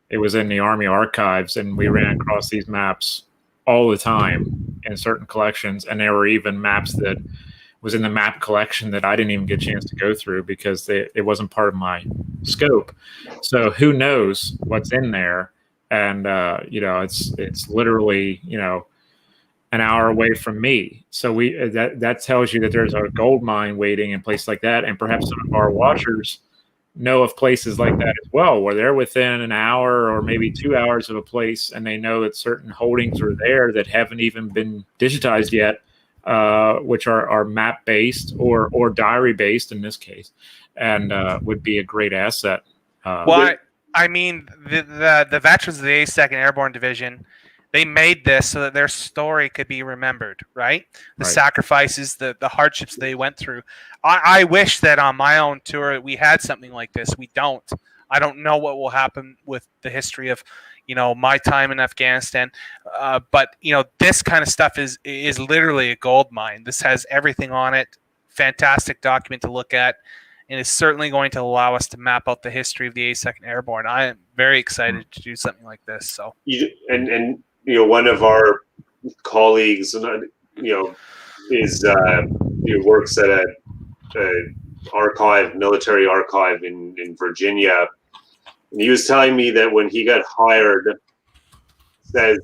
it was in the Army archives, and we ran across these maps all the time in certain collections, and there were even maps that was in the map collection that I didn't even get a chance to go through because it wasn't part of my scope. So who knows what's in there? and it's literally an hour away from me. So that tells you that there's a gold mine waiting in a place like that, and perhaps some of our watchers know of places like that as well, where they're within an hour or maybe 2 hours of a place, and they know that certain holdings are there that haven't even been digitized yet, which are map based or diary based in this case, and would be a great asset. Well, I mean, the veterans of the 82nd Airborne Division, they made this so that their story could be remembered, right? The sacrifices, the hardships they went through. I wish that on my own tour we had something like this. We don't. I don't know what will happen with the history of, my time in Afghanistan. But this kind of stuff is literally a gold mine. This has everything on it. Fantastic document to look at. And is certainly going to allow us to map out the history of the 82nd Airborne. I am very excited to do something like this. So, one of our colleagues, is works at a archive, military archive in Virginia, and he was telling me that when he got hired, said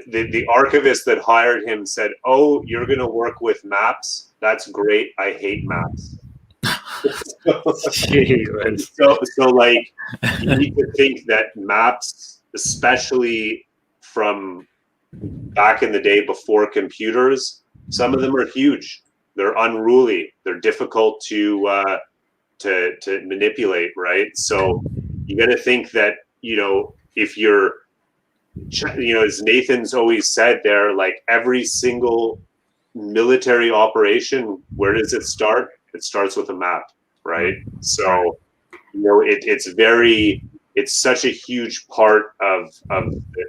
the archivist that hired him said, "Oh, you're going to work with maps? That's great. I hate maps." so like, you need to think that maps, especially from back in the day before computers, some of them are huge. They're unruly. They're difficult to manipulate, right? So you got to think that if you're as Nathan's always said there, like every single military operation, where does it start? It starts with a map, right? So, it's such a huge part of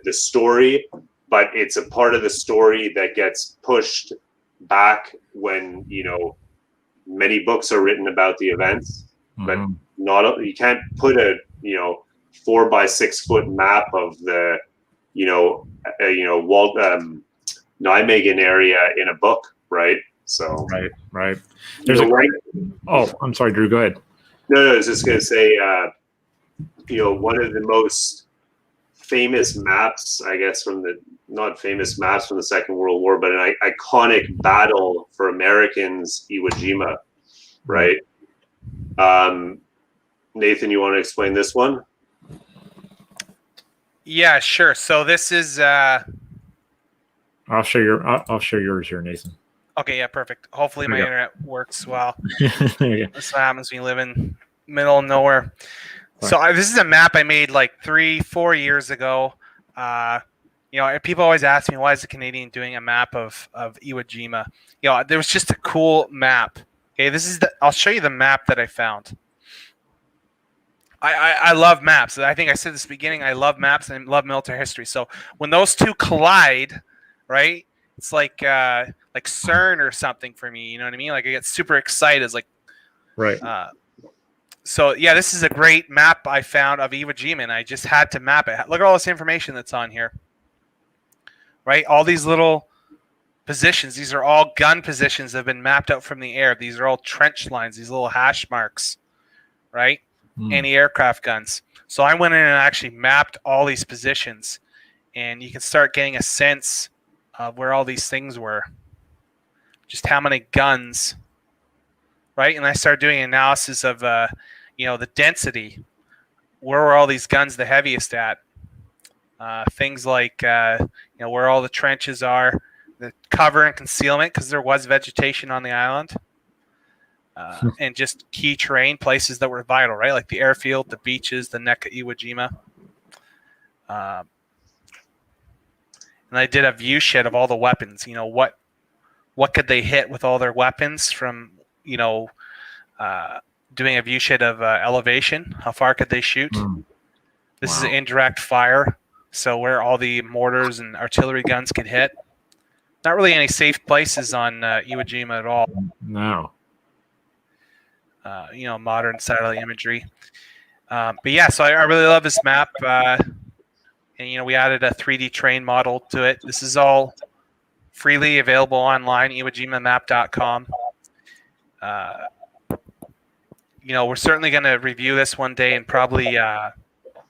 the story, but it's a part of the story that gets pushed back when, many books are written about the events, but you can't put a, 4 by 6 foot map of the, Nijmegen area in a book, right? So right. There's I'm sorry, Drew. Go ahead. No, I was just gonna say, one of the most famous maps, I guess, not famous maps from the Second World War, but an iconic battle for Americans, Iwo Jima, right? Nathan, you want to explain this one? Yeah, sure. So this is. I'll share yours here, Nathan. Okay, yeah, perfect. Hopefully my internet works well. That's what happens when you live in middle of nowhere. Right. So this is a map I made like 3-4 years ago. People always ask me, why is a Canadian doing a map of Iwo Jima? There was just a cool map. Okay, I'll show you the map that I found. I love maps. I think I said this at the beginning. I love maps and I love military history. So when those two collide, right? It's like CERN or something for me. You know what I mean? Like I get super excited. It's like, right. So yeah, this is a great map I found of Iwo Jima, and I just had to map it. Look at all this information that's on here. Right? All these little positions. These are all gun positions that have been mapped out from the air. These are all trench lines. These little hash marks. Right? Anti-aircraft guns. So I went in and actually mapped all these positions, and you can start getting a sense of where all these things were, just how many guns, right? And I started doing analysis of, the density. Where were all these guns the heaviest at? Things like, where all the trenches are, the cover and concealment, because there was vegetation on the island. And just key terrain, places that were vital, right? Like the airfield, the beaches, the neck of Iwo Jima. And I did a view shed of all the weapons. What could they hit with all their weapons from, doing a view shed of elevation. How far could they shoot? This is an indirect fire. So where all the mortars and artillery guns could hit. Not really any safe places on Iwo Jima at all. No. Modern satellite imagery. But yeah, so I really love this map. And, we added a 3D terrain model to it. This is all freely available online, iwojimamap.com. We're certainly going to review this one day and probably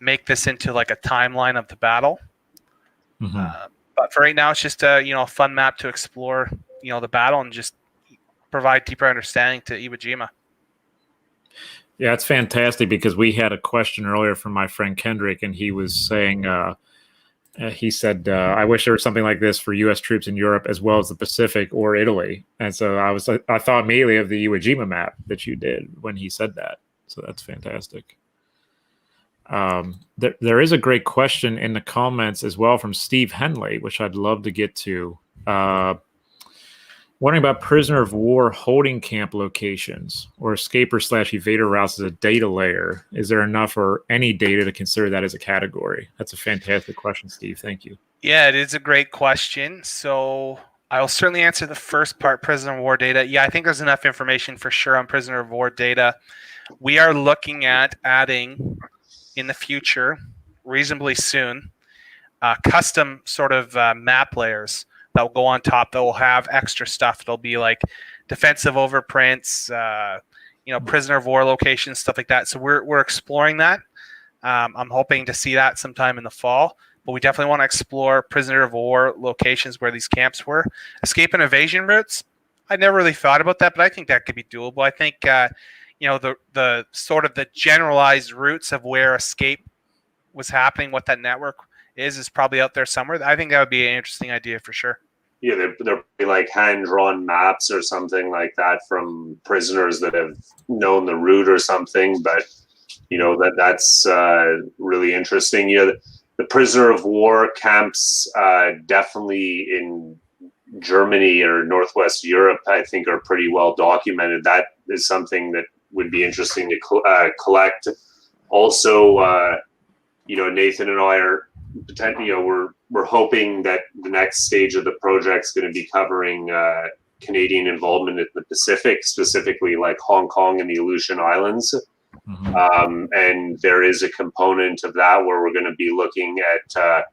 make this into like a timeline of the battle. But for right now, it's just a fun map to explore the battle and just provide deeper understanding to Iwo Jima. Yeah, it's fantastic because we had a question earlier from my friend Kendrick, and he was saying, he said, I wish there was something like this for U.S. troops in Europe as well as the Pacific or Italy. And so I thought immediately of the Iwo Jima map that you did when he said that. So that's fantastic. There is a great question in the comments as well from Steve Henley, which I'd love to get to. Wondering about prisoner of war holding camp locations or escaper/evader routes as a data layer. Is there enough or any data to consider that as a category? That's a fantastic question, Steve. Thank you. Yeah, it is a great question. So I'll certainly answer the first part, prisoner of war data. Yeah, I think there's enough information for sure on prisoner of war data. We are looking at adding in the future, reasonably soon, custom sort of map layers that will go on top that will have extra stuff. There'll be like defensive overprints, prisoner of war locations, stuff like that. So we're exploring that. I'm hoping to see that sometime in the fall. But we definitely want to explore prisoner of war locations where these camps were. Escape and evasion routes. I never really thought about that, but I think that could be doable. I think the sort of the generalized routes of where escape was happening, what that network is probably out there somewhere. I think that would be an interesting idea for sure. Yeah, there'll be like hand-drawn maps or something like that from prisoners that have known the route or something. But that's really interesting. The prisoner of war camps definitely in Germany or Northwest Europe, I think, are pretty well documented. That is something that would be interesting to collect. Also, Nathan and I are potentially, we're hoping that the next stage of the project is going to be covering Canadian involvement in the Pacific, specifically like Hong Kong and the Aleutian Islands. And there is a component of that where we're going to be looking at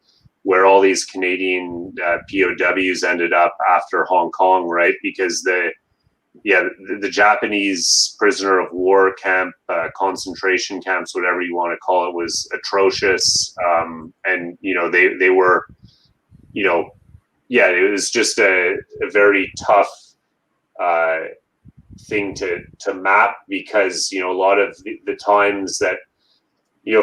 where all these Canadian POWs ended up after Hong Kong, right? Because the Japanese prisoner of war camp, concentration camps, whatever you want to call it, was atrocious. And they were, it was just a very tough thing to map, because a lot of the times that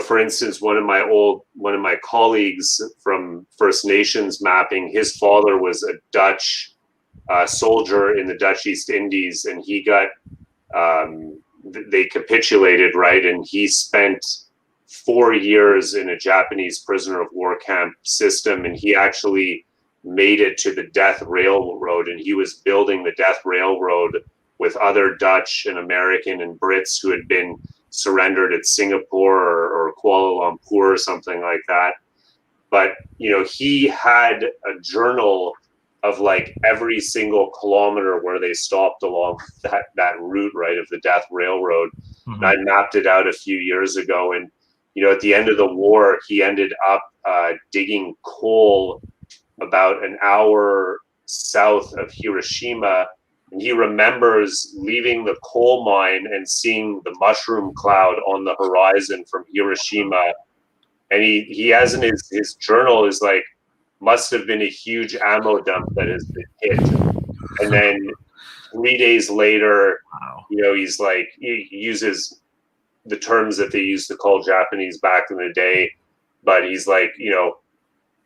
for instance, one of my colleagues from First Nations mapping, his father was a Dutch soldier in the Dutch East Indies, and he got they capitulated, right? And he spent 4 years in a Japanese prisoner of war camp system, and he actually made it to the Death Railroad, and he was building the Death Railroad with other Dutch and American and Brits who had been surrendered at Singapore or Kuala Lumpur or something like that. But he had a journal of like every single kilometer where they stopped along that route, right, of the Death Railroad. And I mapped it out a few years ago, and at the end of the war, he ended up digging coal about an hour south of Hiroshima. And he remembers leaving the coal mine and seeing the mushroom cloud on the horizon from Hiroshima. And he has in his journal is like, must have been a huge ammo dump that has been hit. And then 3 days later, he's like, he uses the terms that they used to call Japanese back in the day, but he's like,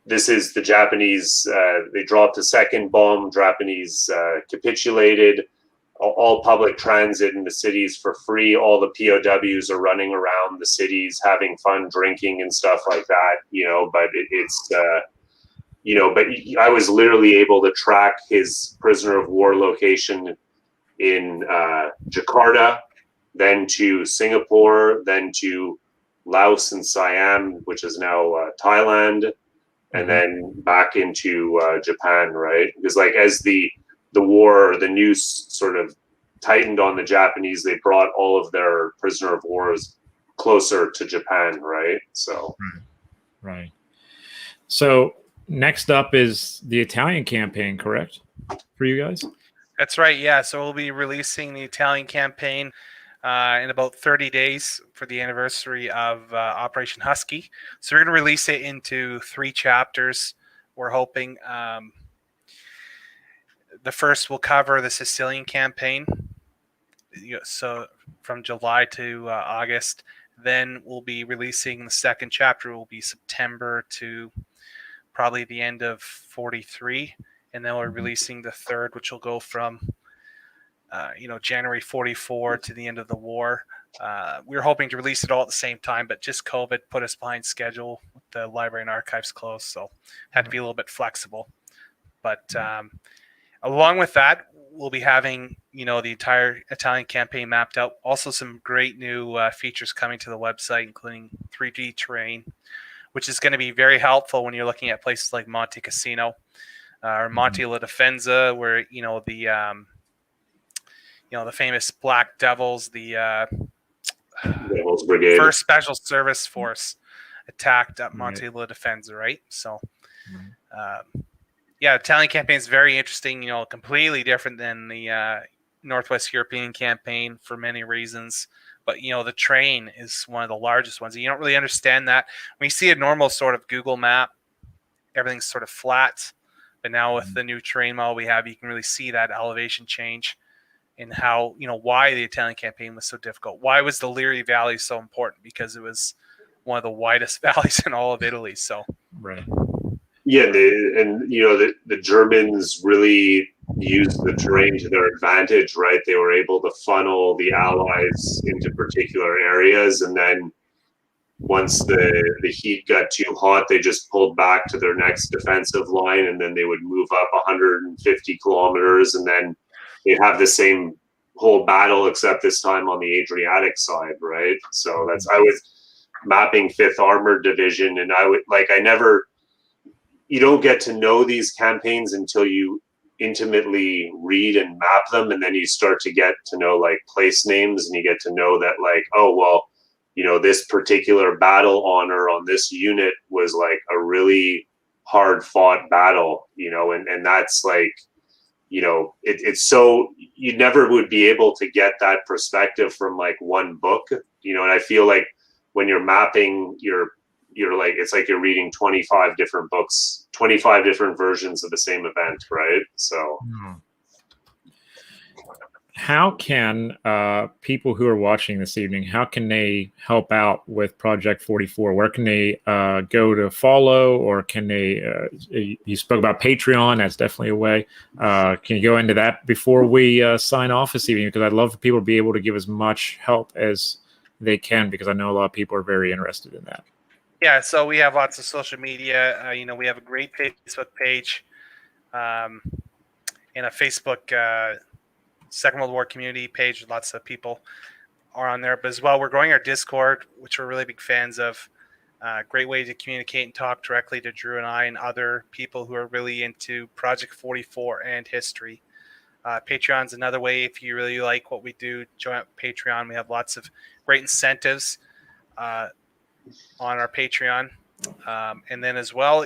this is the Japanese, they dropped a second bomb, Japanese capitulated, all public transit in the cities for free, all the POWs are running around the cities having fun drinking and stuff like that, but but I was literally able to track his prisoner of war location in Jakarta, then to Singapore, then to Laos and Siam, which is now Thailand, and then back into Japan, right? Because like as the war, the news sort of tightened on the Japanese, they brought all of their prisoner of wars closer to Japan, right? So, right. So next up is the Italian campaign, correct? For you guys? That's right. Yeah. So we'll be releasing the Italian campaign in about 30 days for the anniversary of Operation Husky. So we're going to release it into 3 chapters. We're hoping the first will cover the Sicilian campaign, so from July to August. Then we'll be releasing the second chapter, will be September to probably the end of 43. And then we're releasing the third, which will go from January 44 to the end of the war. We were hoping to release it all at the same time, but just COVID put us behind schedule with the library and archives closed, so had to be a little bit flexible. But along with that, we'll be having the entire Italian campaign mapped out. Also, some great new features coming to the website, including 3D terrain, which is going to be very helpful when you're looking at places like Monte Cassino or Monte La Defensa, where the famous Black Devils, the Devil's Brigade, First Special Service Force, attacked at Monte La Defensa, right? So, Italian campaign is very interesting. Completely different than the Northwest European campaign for many reasons. But the train is one of the largest ones. You don't really understand that when you see a normal sort of Google map. Everything's sort of flat, but now with the new terrain model we have, you can really see that elevation change. And how, why the Italian campaign was so difficult. Why was the Liri Valley so important? Because it was one of the widest valleys in all of Italy. So, right. Yeah, the Germans really used the terrain to their advantage, right? They were able to funnel the Allies into particular areas, and then once the heat got too hot, they just pulled back to their next defensive line, and then they would move up 150 kilometers, and then they'd have the same whole battle, except this time on the Adriatic side, right? So I was mapping 5th Armored Division, and you don't get to know these campaigns until you intimately read and map them, and then you start to get to know like place names, and you get to know that this particular battle honor on this unit was like a really hard fought battle, and that's like, it's so you never would be able to get that perspective from like one book, and I feel like when you're mapping, you're like, it's like you're reading 25 different books, 25 different versions of the same event, right? So how can people who are watching this evening, how can they help out with Project 44? Where can they go to follow, or can they, you spoke about Patreon, that's definitely a way. Can you go into that before we sign off this evening? Because I'd love for people to be able to give as much help as they can, because I know a lot of people are very interested in that. Yeah, so we have lots of social media. We have a great Facebook page and a Facebook Second World War community page. Lots of people are on there, but as well, we're growing our Discord, which we're really big fans of. Great way to communicate and talk directly to Drew and I and other people who are really into Project 44 and history. Patreon's another way. If you really like what we do, join up Patreon. We have lots of great incentives on our Patreon. And then as well,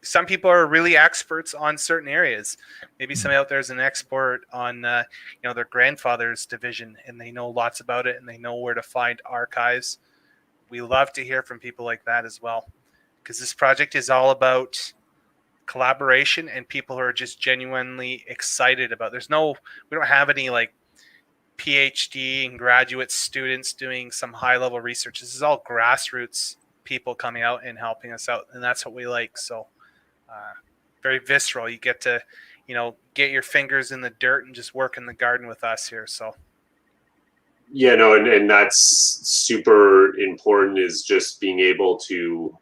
some people are really experts on certain areas. Maybe somebody out there is an expert on, their grandfather's division, and they know lots about it, and they know where to find archives. We love to hear from people like that as well, because this project is all about collaboration and people who are just genuinely excited about. We don't have any like PhD and graduate students doing some high level research. This is all grassroots people coming out and helping us out, and that's what we like. So very visceral. You get to get your fingers in the dirt and just work in the garden with us here. So and that's super important, is just being able to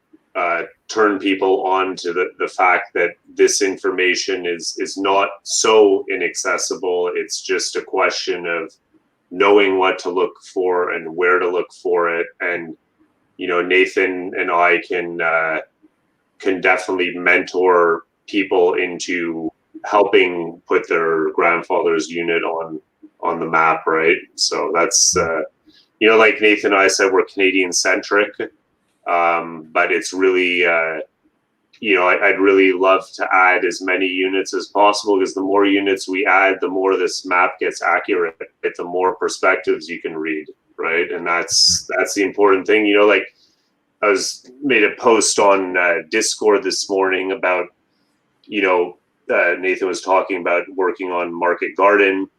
turn people on to the fact that this information is not so inaccessible. It's just a question of knowing what to look for and where to look for it. And Nathan and I can definitely mentor people into helping put their grandfather's unit on the map, right? So that's like Nathan and I said, we're Canadian centric, but it's really I'd really love to add as many units as possible, because the more units we add, the more this map gets accurate, the more perspectives you can read, right? And that's the important thing. Like I made a post on Discord this morning about, Nathan was talking about working on Market Garden.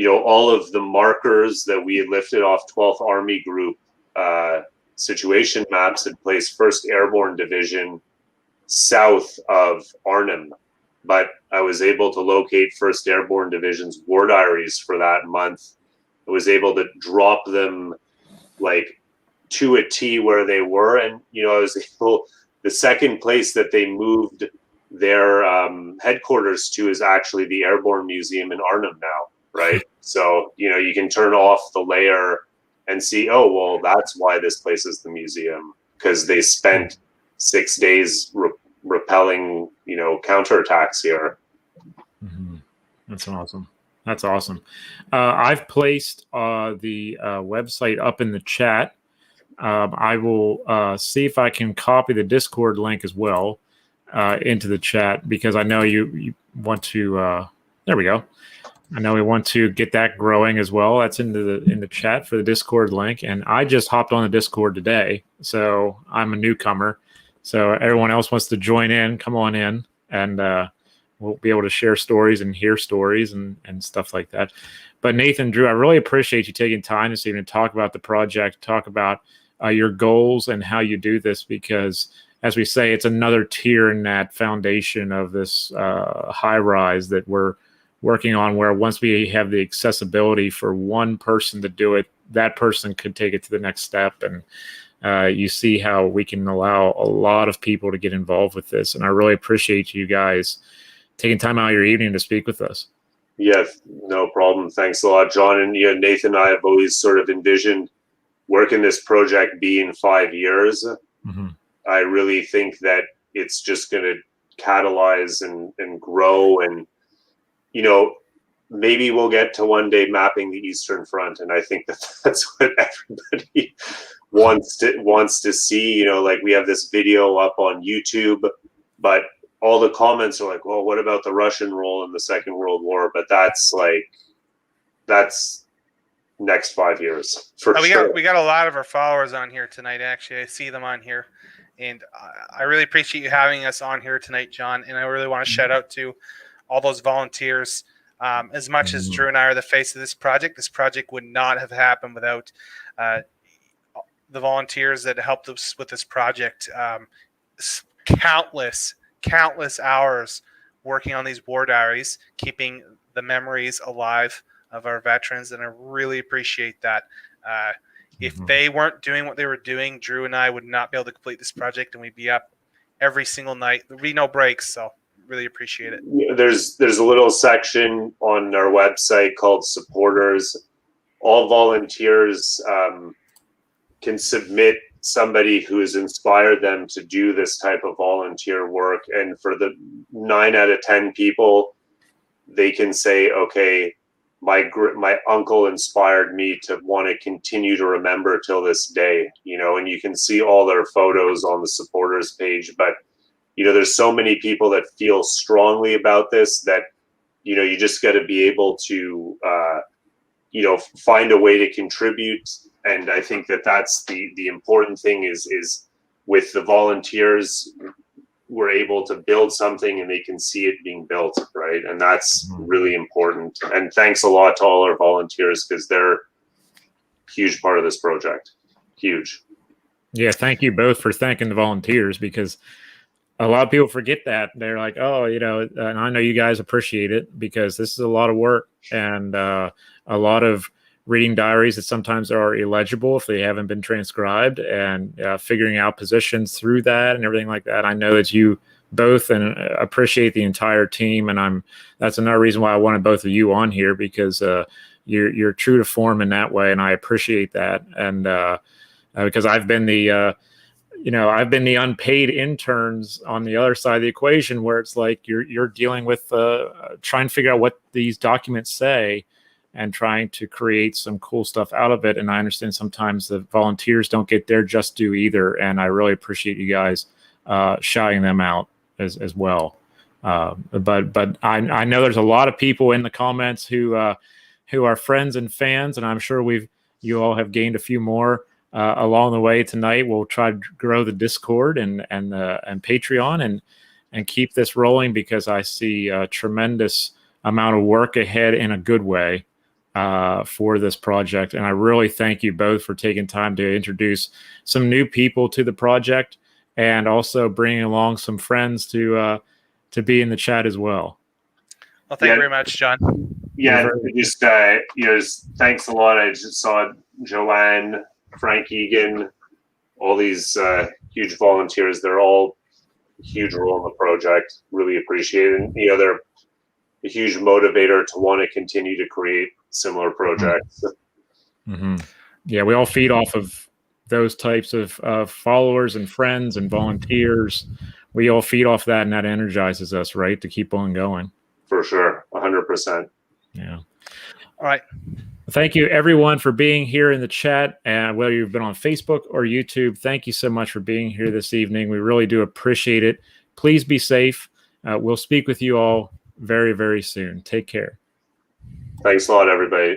All of the markers that we had lifted off 12th Army Group situation maps had placed 1st Airborne Division south of Arnhem, but I was able to locate 1st Airborne Division's war diaries for that month. I was able to drop them like to a T where they were, and I was able. The second place that they moved their headquarters to is actually the Airborne Museum in Arnhem now, right? So you can turn off the layer and see, oh well, that's why this place is the museum, because they spent 6 days repelling, counterattacks here. Mm-hmm. That's awesome. That's awesome. I've placed the website up in the chat. I will see if I can copy the Discord link as well into the chat, because I know you want to. There we go. I know we want to get that growing as well. That's in the chat for the Discord link, and I just hopped on the Discord today, so I'm a newcomer. So everyone else wants to join in, come on in, and we'll be able to share stories and hear stories and stuff like that. But Nathan, Drew, I really appreciate you taking time this evening to talk about the project, talk about your goals and how you do this, because as we say, it's another tier in that foundation of this high rise that we're working on, where once we have the accessibility for one person to do it, that person could take it to the next step. And you see how we can allow a lot of people to get involved with this. And I really appreciate you guys taking time out of your evening to speak with us. Yeah, no problem. Thanks a lot, John. And Nathan and I have always sort of envisioned where can this project be in 5 years. Mm-hmm. I really think that it's just going to catalyze and grow, and maybe we'll get to one day mapping the Eastern Front, and I think that's what everybody wants to see. Like we have this video up on YouTube, but all the comments are like, well, what about the Russian role in the Second World War? But that's next 5 years for sure. We got a lot of our followers on here tonight. Actually, I see them on here, and I really appreciate you having us on here tonight, John. And I really want to shout out to all those volunteers. As much as Drew and I are the face of this project would not have happened without the volunteers that helped us with this project. Countless hours working on these war diaries, keeping the memories alive of our veterans, and I really appreciate that. If they weren't doing what they were doing, Drew and I would not be able to complete this project, and we'd be up every single night. There'd be no breaks, so really appreciate it. There's a little section on our website called supporters. All volunteers can submit somebody who has inspired them to do this type of volunteer work, and for the 9 out of 10 people, they can say, okay, my uncle inspired me to want to continue to remember till this day, and you can see all their photos on the supporters page. But there's so many people that feel strongly about this that you just got to be able to find a way to contribute. And I think that's the important thing is with the volunteers, we're able to build something and they can see it being built, right? And that's really important. And thanks a lot to all our volunteers, because they're a huge part of this project. Huge. Yeah, thank you both for thanking the volunteers, because a lot of people forget that. They're like, oh, and I know you guys appreciate it, because this is a lot of work and a lot of reading diaries that sometimes are illegible if they haven't been transcribed, and figuring out positions through that and everything like that. I know that you both and appreciate the entire team, and that's another reason why I wanted both of you on here, because you're true to form in that way, and I appreciate that. And because I've been the unpaid interns on the other side of the equation, where it's like you're dealing with trying to figure out what these documents say and trying to create some cool stuff out of it. And I understand sometimes the volunteers don't get their just due either. And I really appreciate you guys shouting them out. as well. But I know there's a lot of people in the comments who are friends and fans, and I'm sure you all have gained a few more along the way tonight. We'll try to grow the Discord and Patreon and keep this rolling, because I see a tremendous amount of work ahead in a good way for this project. And I really thank you both for taking time to introduce some new people to the project, and also bringing along some friends to be in the chat as well. Well, thank you very much, John. Yeah, just thanks a lot. I just saw Joanne, Frank Egan, all these huge volunteers. They're all a huge role in the project. Really appreciate it. And, they're a huge motivator to want to continue to create similar projects. Mm-hmm. Yeah, we all feed off of those types of followers and friends and volunteers. We all feed off that, and that energizes us, right, to keep on going. For sure, 100%. Yeah. All right. Thank you, everyone, for being here in the chat, and whether you've been on Facebook or YouTube. Thank you so much for being here this evening. We really do appreciate it. Please be safe. We'll speak with you all very, very soon. Take care. Thanks a lot, everybody.